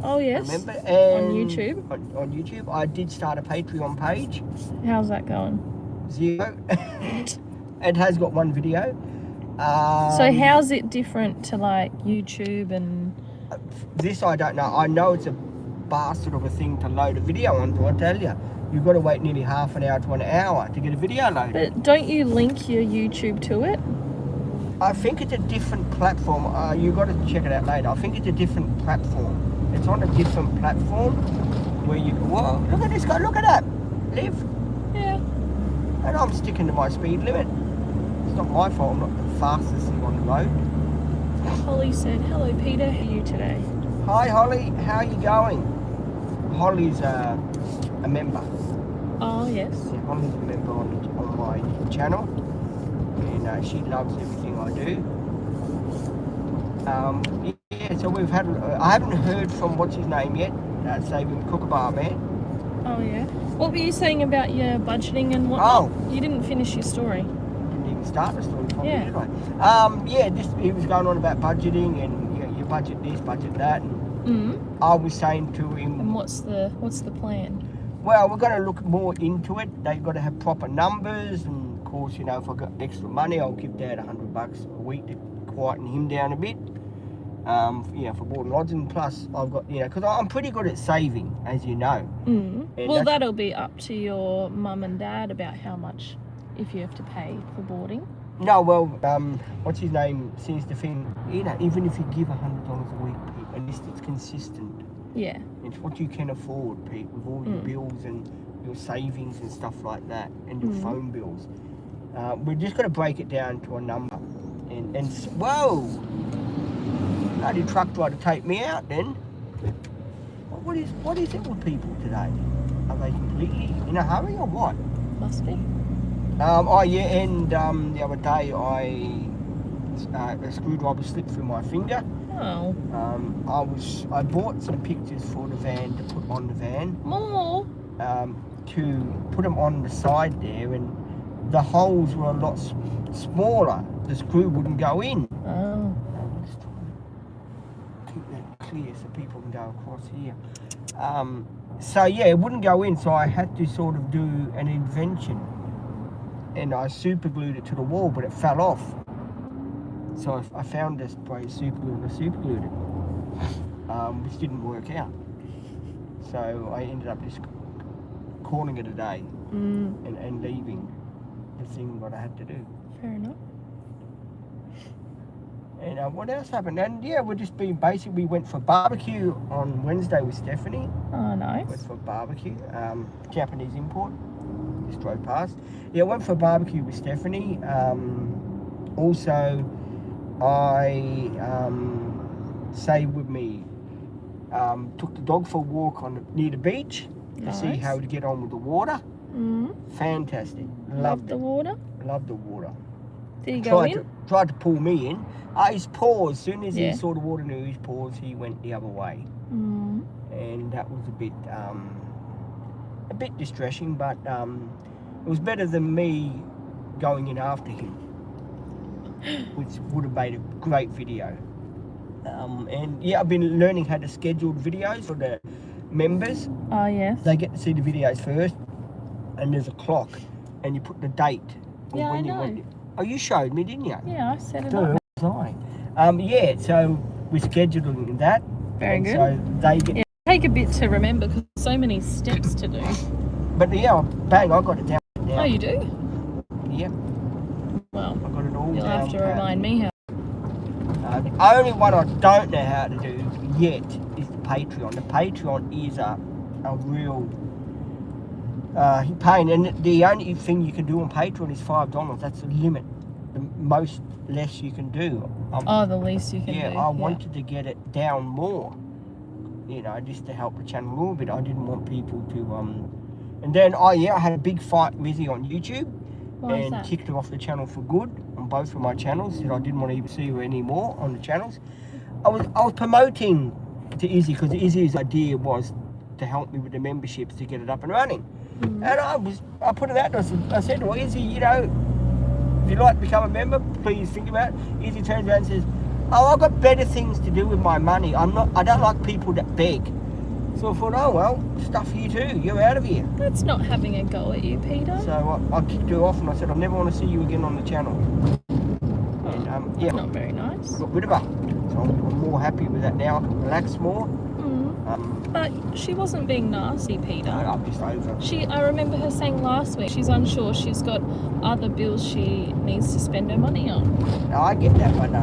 Oh, yes. Remember? And on YouTube? On YouTube. I did start a Patreon page. How's that going? 0. It has got 1 video. So how's it different to like YouTube and... This I don't know. I know it's a bastard of a thing to load a video onto, I tell you. You've got to wait nearly half an hour to an hour to get a video loaded. But don't you link your YouTube to it? I think it's a different platform. You've got to check it out later. I think it's a different platform. It's on a different platform where you go, whoa, look at this guy, look at that. Live. Yeah. And I'm sticking to my speed limit. It's not my fault, I'm not the fastest thing on the road. Holly said, hello Peter, how are you today? Hi Holly, how are you going? Holly's a member. Oh yes. Yeah, Holly's a member on my channel. And she loves everything I do. Yeah, so we've had. I haven't heard from what's his name yet. Saving Kookaburra Man. Oh yeah. What were you saying about your budgeting and whatnot? Oh, you didn't finish your story. Didn't even start the story properly, did I? He was going on about budgeting and you budget this, budget that, and I was saying to him, And what's the plan? well, we're going to look more into it. They've got to have proper numbers, and of course, you know, if I got extra money, I'll give Dad $100 a week to quieten him down a bit. You know, for board and lodging. Plus, I've got, you know, because I'm pretty good at saving, as you know. Well, that'll be up to your mum and dad about how much, if you have to pay for boarding. No, well, what's his name seems to think, you know, even if you give $100 a week, Pete, at least it's consistent. Yeah. It's what you can afford, Pete, with all your bills and your savings and stuff like that, and your phone bills. We're just going to break it down to a number. And whoa! Bloody truck tried to take me out then. What is it with people today? Are they completely in a hurry or what? Must be. Oh yeah, and the other day a screwdriver slipped through my finger. Oh. I bought some pictures for the van to put on the van. More. To put them on the side there, and the holes were a lot smaller. The screw wouldn't go in. Oh. I'm just trying to keep that clear so people can go across here. So yeah, it wouldn't go in, so I had to sort of do an invention. And I super glued it to the wall, but it fell off. So I found this spray super glue and I super glued it, which didn't work out. So I ended up just calling it a day and leaving the thing what I had to do. Fair enough. And what else happened? And yeah, we're just being basic. We went for barbecue on Wednesday with Stephanie. Oh, nice. Went for barbecue. Japanese import. Just drove past. Yeah, went for barbecue with Stephanie. Also, I saved with me. Took the dog for a walk near the beach to see how to get on with the water. Fantastic. Loved the water. Loved the water. Did he go in? Tried to pull me in. His paws, as soon as he saw the water near his paws, he went the other way. And that was a bit distressing, but it was better than me going in after him, which would have made a great video. And yeah, I've been learning how to schedule videos for the members. Oh, yes. They get to see the videos first, and there's a clock, and you put the date. Yeah, I know. Oh, you showed me, didn't you? Yeah, I set it up. Yeah, so we're scheduling that. Very good. So they get. Yeah, take a bit to remember because there's so many steps to do. But yeah, bang, I got it down. Oh, you do? Yeah. Well, I got it all you'll down. have to remind me how. The only one I don't know how to do yet is the Patreon. The Patreon is a real pain, and the only thing you can do on Patreon is $5. That's the limit. The most less you can do. The least you can do. Yeah, I wanted to get it down more. You know, just to help the channel a little bit. I didn't want people to And then I had a big fight with Izzy on YouTube. Why is and that? kicked her off the channel for good on both of my channels. Said I didn't want to even see her anymore on the channels. I was promoting to Izzy because Izzy's idea was to help me with the memberships to get it up and running. And I put it out there. I said, well, Izzy, you know, if you'd like to become a member, please think about it. Izzy turns around and says, oh, I've got better things to do with my money. I don't like people that beg. So I thought, oh well, stuff you too. You're out of here. That's not having a go at you, Peter. So I kicked her off and I said, I never want to see you again on the channel. And yeah, not very nice. Got rid of her. So I'm more happy with that now. I can relax more. But she wasn't being nasty, Peter. No, I'm just over. I remember her saying last week she's unsure. She's got other bills she needs to spend her money on. No, I get that, but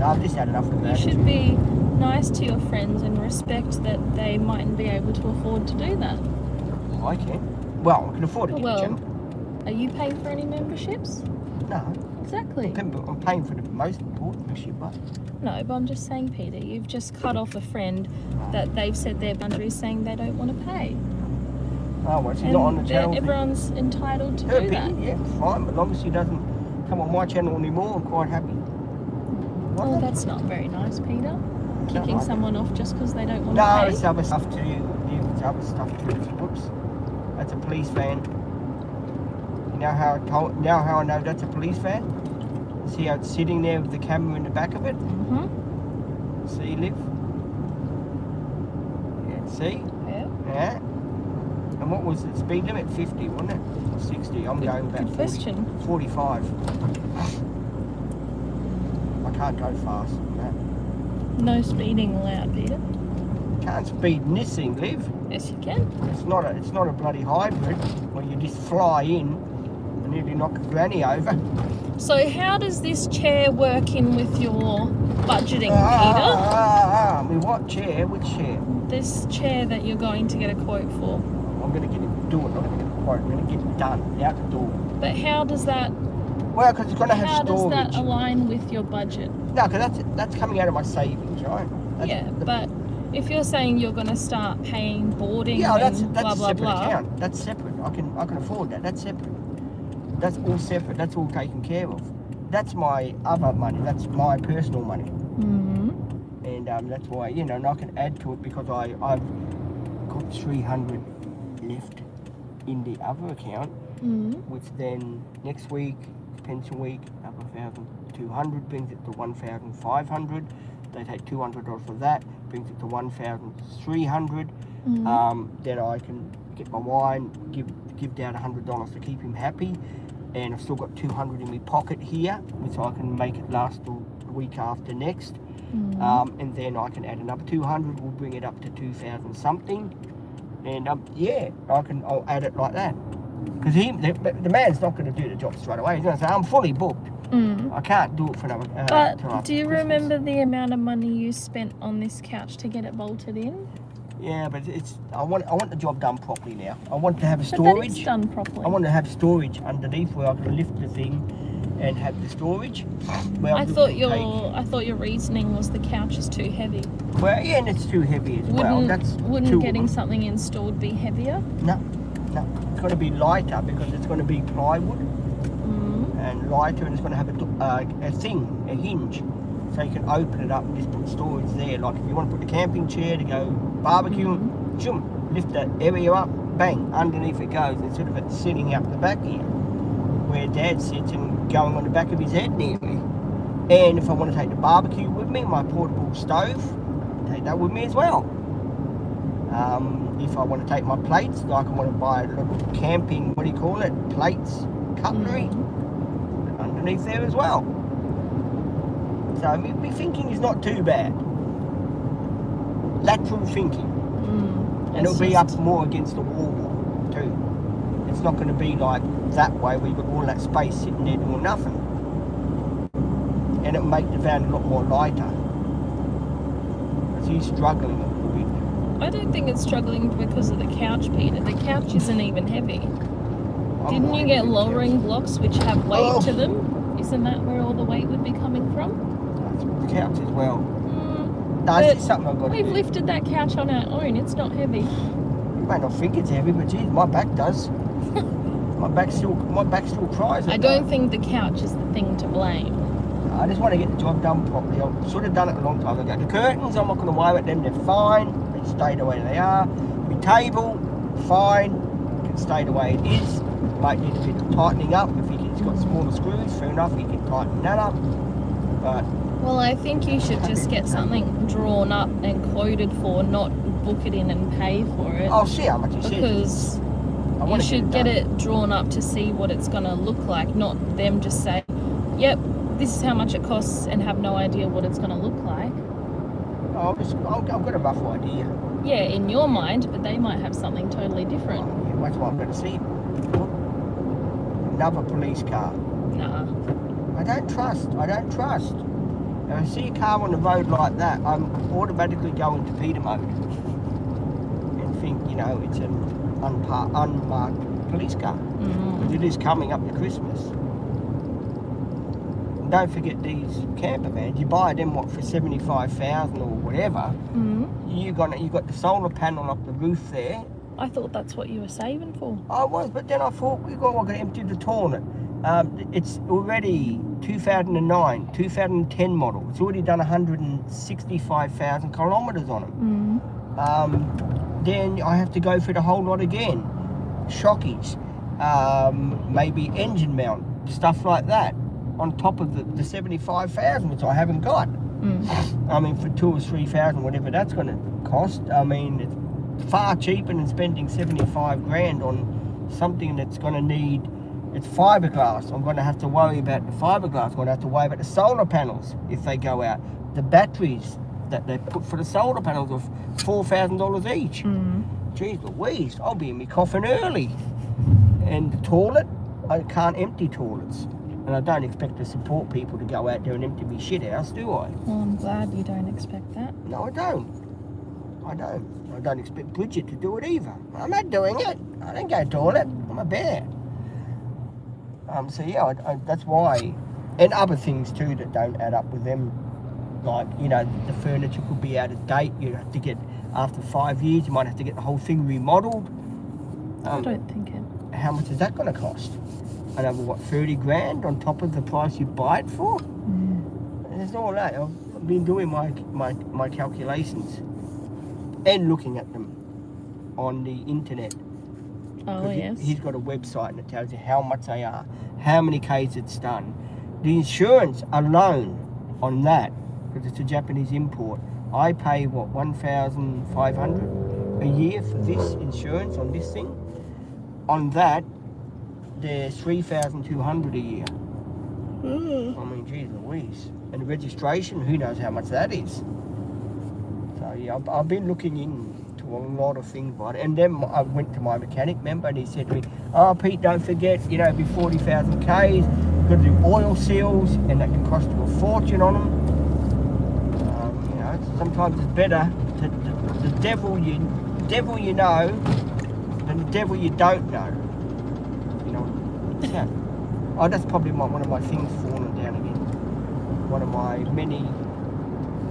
I've just had enough of that. You should be nice to your friends and respect that they mightn't be able to afford to do that. I can. Well, I can afford to get the channel. Are you paying for any memberships? No. Exactly. I'm paying for the most important membership, but... No, but I'm just saying, Peter, you've just cut off a friend that they've set their boundaries saying they don't want to pay. Oh, well, she's not on the channel. Everyone's entitled to do that. Yeah, fine, but as long as she doesn't come on my channel anymore, I'm quite happy. Well, that's not very nice, Peter. Kicking someone off just because they don't want to pay. No, it's other stuff too. It's other stuff too. Whoops. That's a police van. You know how I know that's a police van? See how it's sitting there with the camera in the back of it? See, Liv? See? Yeah. Yeah. And what was the speed limit? 50, wasn't it? Or 60? I'm going about Good question. 45. I can't go fast than that. No speeding allowed, Peter. Can't speed in this thing, Liv. Yes, you can. It's not a bloody hybrid where you just fly in and nearly knock a granny over. So how does this chair work in with your budgeting, Peter? I mean, what chair? Which chair? This chair that you're going to get a quote for. I'm going to get it, do it. I'm going to get it quote. I'm going to get it done, out the door. But how does that? Well, because it's going to have How storage. does that align with your budget? No, because that's coming out of my savings, right? But if you're saying you're going to start paying boarding that's and a blah blah separate blah, account. That's separate. I can afford that. That's separate. That's all separate. That's all taken care of. That's my other money. That's my personal money. mm-hmm. And that's why, and I can add to it because I've got 300 left in the other account, Mm-hmm. which then next week, pension week, another 1,200 brings it to 1,500. They take $200 of that, brings it to 1,300. Mm-hmm. Then I can get my wine, give Dad $100 to keep him happy, and I've still got 200 in my pocket here, which I can make it last the week after next. Mm-hmm. And then I can add another 200. We'll bring it up to 2,000 something, and I'll add it like that. Because the man's not going to do the job straight away. He's going to say, I'm fully booked. I can't do it for another. But do you remember the amount of money you spent on this couch to get it bolted in? Yeah, but I want the job done properly now. I want to have a storage. But it's done properly. I want to have storage underneath where I can lift the thing and have the storage. I thought your reasoning was the couch is too heavy. Well, yeah, and it's too heavy as well. Wouldn't getting something installed be heavier? No, it's going to be lighter because it's going to be plywood and lighter, and it's going to have a hinge, so you can open it up and just put storage there. Like if you want to put the camping chair to go barbecue, lift that area up, bang, underneath it goes, instead of it sitting up the back here where Dad sits and going on the back of his head nearly. And if I want to take the barbecue with me, my portable stove, take that with me as well. If I want to take my plates, like I want to buy a little camping, plates, cutlery, underneath there as well. So my thinking is not too bad. Lateral thinking. And it'll be up more against the wall too. It's not going to be like that way where you've got all that space sitting there doing nothing. And it'll make the van a lot more lighter. Because he's struggling a little bit. I don't think it's struggling because of the couch, Peter. The couch isn't even heavy. Didn't you get lowering blocks which have weight to them? Isn't that where all the weight would be coming from? The couch as well. That's something I've got to do. We've lifted that couch on our own. It's not heavy. You may not think it's heavy, but geez, my back does. my back still cries. I don't think the couch is the thing to blame. I just want to get the job done properly. I should have done it a long time ago. The curtains, I'm not going to worry about them. They're fine. They stay the way they are. My table, fine. It can stay the way it is. Might need a bit of tightening up. If he's got smaller screws, fair enough, he can tighten that up. But well, I think you should just get something drawn up and quoted for, not book it in and pay for it. I'll see how much he says. Because you should get it drawn up to see what it's going to look like, not them just say, yep, this is how much it costs and have no idea what it's going to look like. I've got a rough idea. Yeah, in your mind, but they might have something totally different. Yeah, that's what I'm going to see. Another police car. Nah. I don't trust. If I see a car on the road like that, I'm automatically going to Peter mode and think, it's an unmarked police car. Because it is coming up to Christmas. And don't forget these camper vans. You buy them for $75,000 or whatever. You've got the solar panel up the roof there. I thought that's what you were saving for. I was, but then I thought we're going to empty the toilet. It's already 2009, 2010 model. It's already done 165,000 kilometres on it. Then I have to go for the whole lot again. Shockies, maybe engine mount, stuff like that, on top of the 75,000, which I haven't got. I mean, for 2,000 or 3,000, whatever that's going to cost. I mean, far cheaper than spending 75 grand on something that's going to need, it's fiberglass. I'm going to have to worry about the fiberglass. I'm going to have to worry about the solar panels if they go out. The batteries that they put for the solar panels are $4,000 each. Jeez Louise, I'll be in my coffin early. And the toilet, I can't empty toilets. And I don't expect to support people to go out there and empty me shit house, do I? Well, I'm glad you don't expect that. No, I don't. I don't expect Bridget to do it either. I'm not doing it. I don't go to toilet. I'm a bear. So yeah, that's why. And other things too that don't add up with them. Like, you know, the furniture could be out of date. You have to get, after 5 years, you might have to get the whole thing remodeled. I don't think it. How much is that going to cost? Another, what, 30 grand on top of the price you buy it for? There's all that. I've been doing my calculations and looking at them on the internet. Oh, yes. He's got a website and it tells you how much they are, how many Ks it's done. The insurance alone on that, because it's a Japanese import, I pay, what, 1,500 a year for this insurance on this thing. On that, there's 3,200 a year. I mean, geez Louise. And the registration, who knows how much that is. So yeah, I've been looking into a lot of things about it. And then I went to my mechanic member and he said to me, oh Pete, don't forget, you know, it'll be 40,000 Ks, you've got to do oil seals and that can cost you a fortune on them. You know, sometimes it's better the devil you know than the devil you don't know. You know, yeah. Oh, that's probably one of my things falling down again. One of my many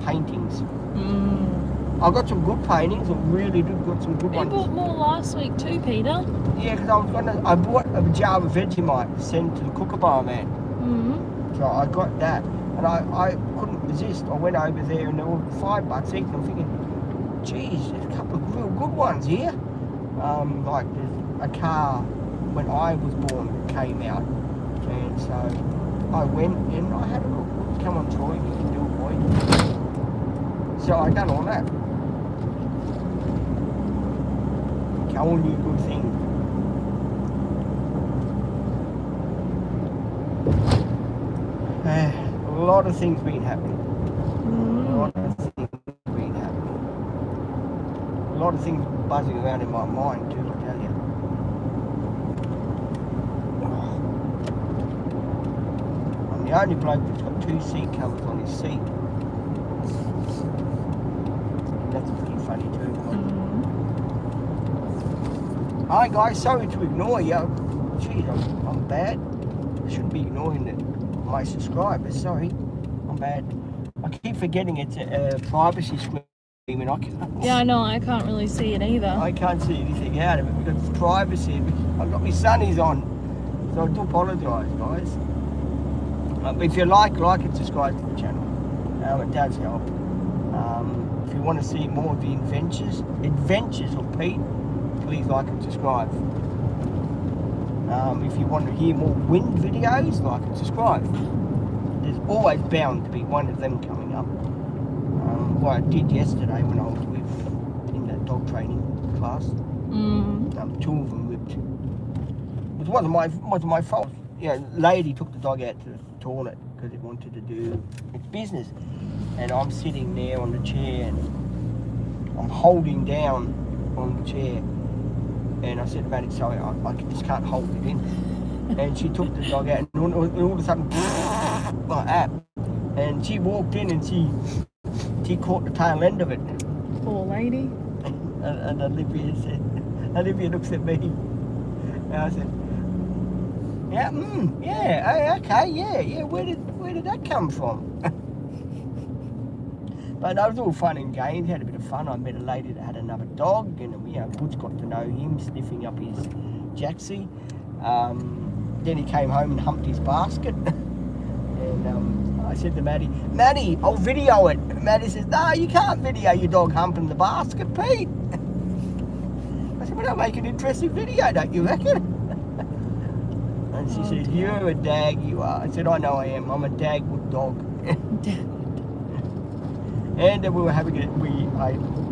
paintings. I got some good paintings, I really did got some good ones. You bought more last week too, Peter. Yeah, because I bought a jar of Vegemite to send to the Kookaburra man. So I got that, and I couldn't resist. I went over there and they were $5 each, and I'm thinking, geez, there's a couple of real good ones here. Like there's a car when I was born that came out, and so I went and I had a look. Come on, Troy, you can do it, boy. So I done all that. All new good thing. A lot of things been happening. A lot of things been happening. A lot of things buzzing around in my mind too, I tell you. I'm the only bloke that's got 2 seat covers on his seat. That's pretty funny too. Hi guys, sorry to ignore you. Geez, I'm bad. I shouldn't be ignoring my subscribers, sorry. I'm bad. I keep forgetting it's a privacy screen. Yeah, I know, I can't really see it either. I can't see anything out of it because it's privacy. I've got my sunnies on. So I do apologise, guys. If you like and subscribe to the channel. It does help. If you want to see more of the adventures of Pete, please like and subscribe. If you want to hear more wind videos, like and subscribe. There's always bound to be one of them coming up. What I did yesterday when I was in that dog training class. 2 of them ripped. It wasn't my fault. You know, lady took the dog out to the toilet because it wanted to do its business. And I'm sitting there on the chair and I'm holding down on the chair. And I said to Maddie, sorry, I just can't hold it in. And she took the dog out and all of a sudden, like that. And she walked in and she caught the tail end of it. Poor lady. And Olivia looks at me. And I said, okay, yeah, where did that come from? But that was all fun and games, had a bit of fun. I met a lady that had another dog and, you know, Butch got to know him, sniffing up his Jaxie. Then he came home and humped his basket. And I said to Maddie, I'll video it. Maddie says, no, you can't video your dog humping the basket, Pete. I said, well, that'll make an interesting video, don't you reckon? And she said, you're a dag, you are. I said, I know I am. I'm a Dagwood dog. And we were having it.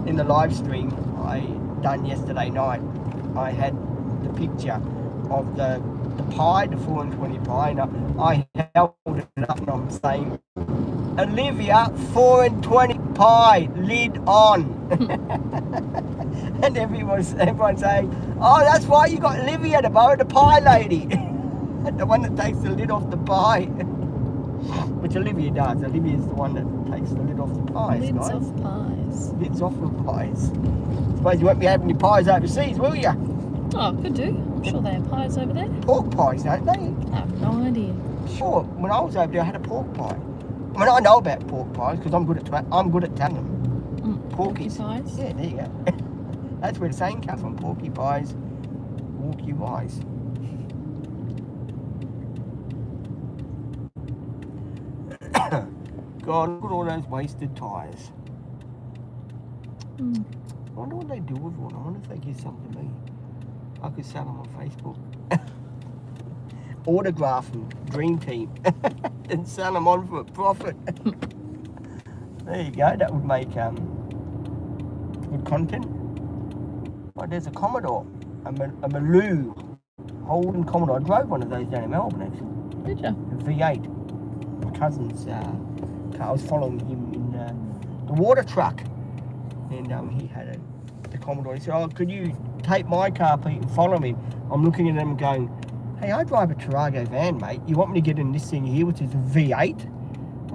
In the live stream, I done yesterday night. I had the picture of the pie, the 4 and 20 pie, and I held it up and I'm saying, Olivia, 4 and 20 pie, lid on. And everyone's saying, oh, that's why you got Olivia tomorrow, the pie lady. The one that takes the lid off the pie. Which Olivia does. Olivia's the one that takes the lid off the pies, Lids guys. off pies. Lids off the pies. Suppose you won't be having your pies overseas, will you? Oh, could do. I'm sure they have pies over there. Pork pies, don't they? I have no idea. Sure. When I was over there, I had a pork pie. I mean, I know about pork pies because I'm good at telling them. Porky pies? Yeah, there you go. That's where the saying comes from. Porky pies, walk you wise. God, look at all those wasted tyres. I wonder what they do with one. I wonder if they give some to me. I could sell them on Facebook. Autograph them, Dream Team, and sell them on for a profit. There you go. That would make good content. Oh, there's a Commodore, a Maloo Holden Commodore. I drove one of those down in Melbourne actually. Did you? A V8. My cousin's car. I was following him in the water truck, and he had the Commodore. He said, "Oh, could you take my car, Pete, and follow me?" I'm looking at him and going, "Hey, I drive a Tarago van, mate. You want me to get in this thing here, which is a V8?"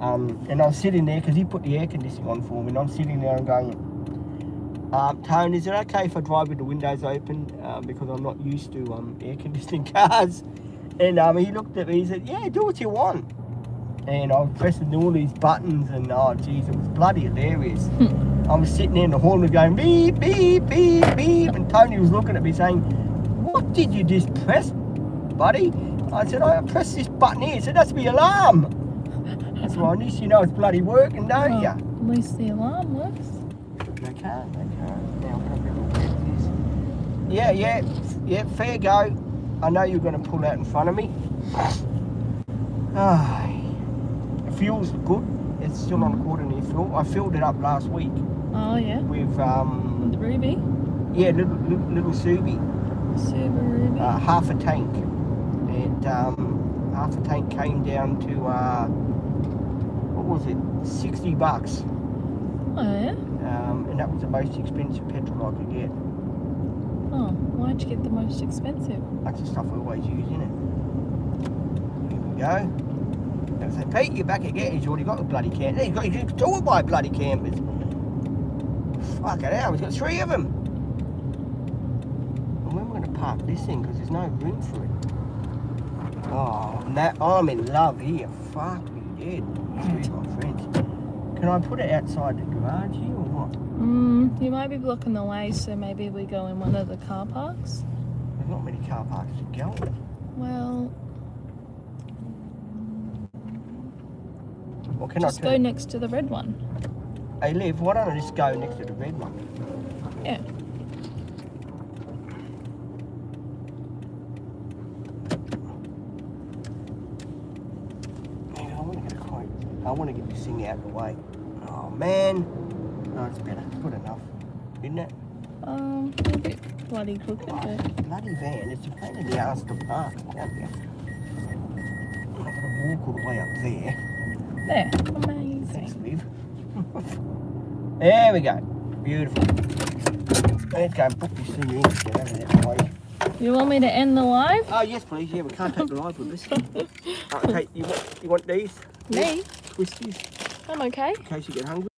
And I was sitting there because he put the air conditioning on for me, and I'm sitting there and going, "Tone, is it okay if I drive with the windows open because I'm not used to air conditioning cars?" And he looked at me. He said, "Yeah, do what you want." And I was pressing all these buttons, and oh geez, it was bloody hilarious. I was sitting there in the horn and going beep, beep, beep, beep, and Tony was looking at me saying, "What did you just press, buddy?" I said, "I pressed this button here." He said, "That's my alarm." That's why at least you know it's bloody working, don't you? At least the alarm works. They can't. Now I'm going to get this. Yeah, fair go. I know you're going to pull out in front of me. The fuel's good. It's still on a quarter near fuel. I filled it up last week. Oh yeah. With With Ruby. Yeah, little Subi. Subaru. Half a tank. And half a tank came down to what was it? $60. Oh yeah. And that was the most expensive petrol I could get. Oh, why'd you get the most expensive? That's the stuff we always use, isn't it? Here we go. I say, "Pete, you're back again." He's already got a bloody camper. He's got two of my bloody campers. Fuck it hell, he's got 3 of them. And when we're going to park this thing because there's no room for it. Oh, I'm in love here. Fuck me dead. Excuse my French. Can I put it outside the garage here or what? You might be blocking the way, so maybe we go in one of the car parks. There's not many car parks to go in. Well, Well, can just I go next to the red one. Hey Liv, why don't I just go next to the red one? Yeah. Yeah, I want to get this thing out of the way. Oh man. No, it's better. It's good enough. Isn't it? A bit bloody crooked, but Bloody van, it's a pain in the ass to park, can't you? I'm not going to walk all the way up there. there. Amazing. Thanks, Liv. There we go. Beautiful. Let's go and book this thing in. Get out of that way. You want me to end the live? Oh, yes, please. Yeah, we can't take the live with us. Okay, you want these? Me? Twisties? I'm okay. In case you get hungry.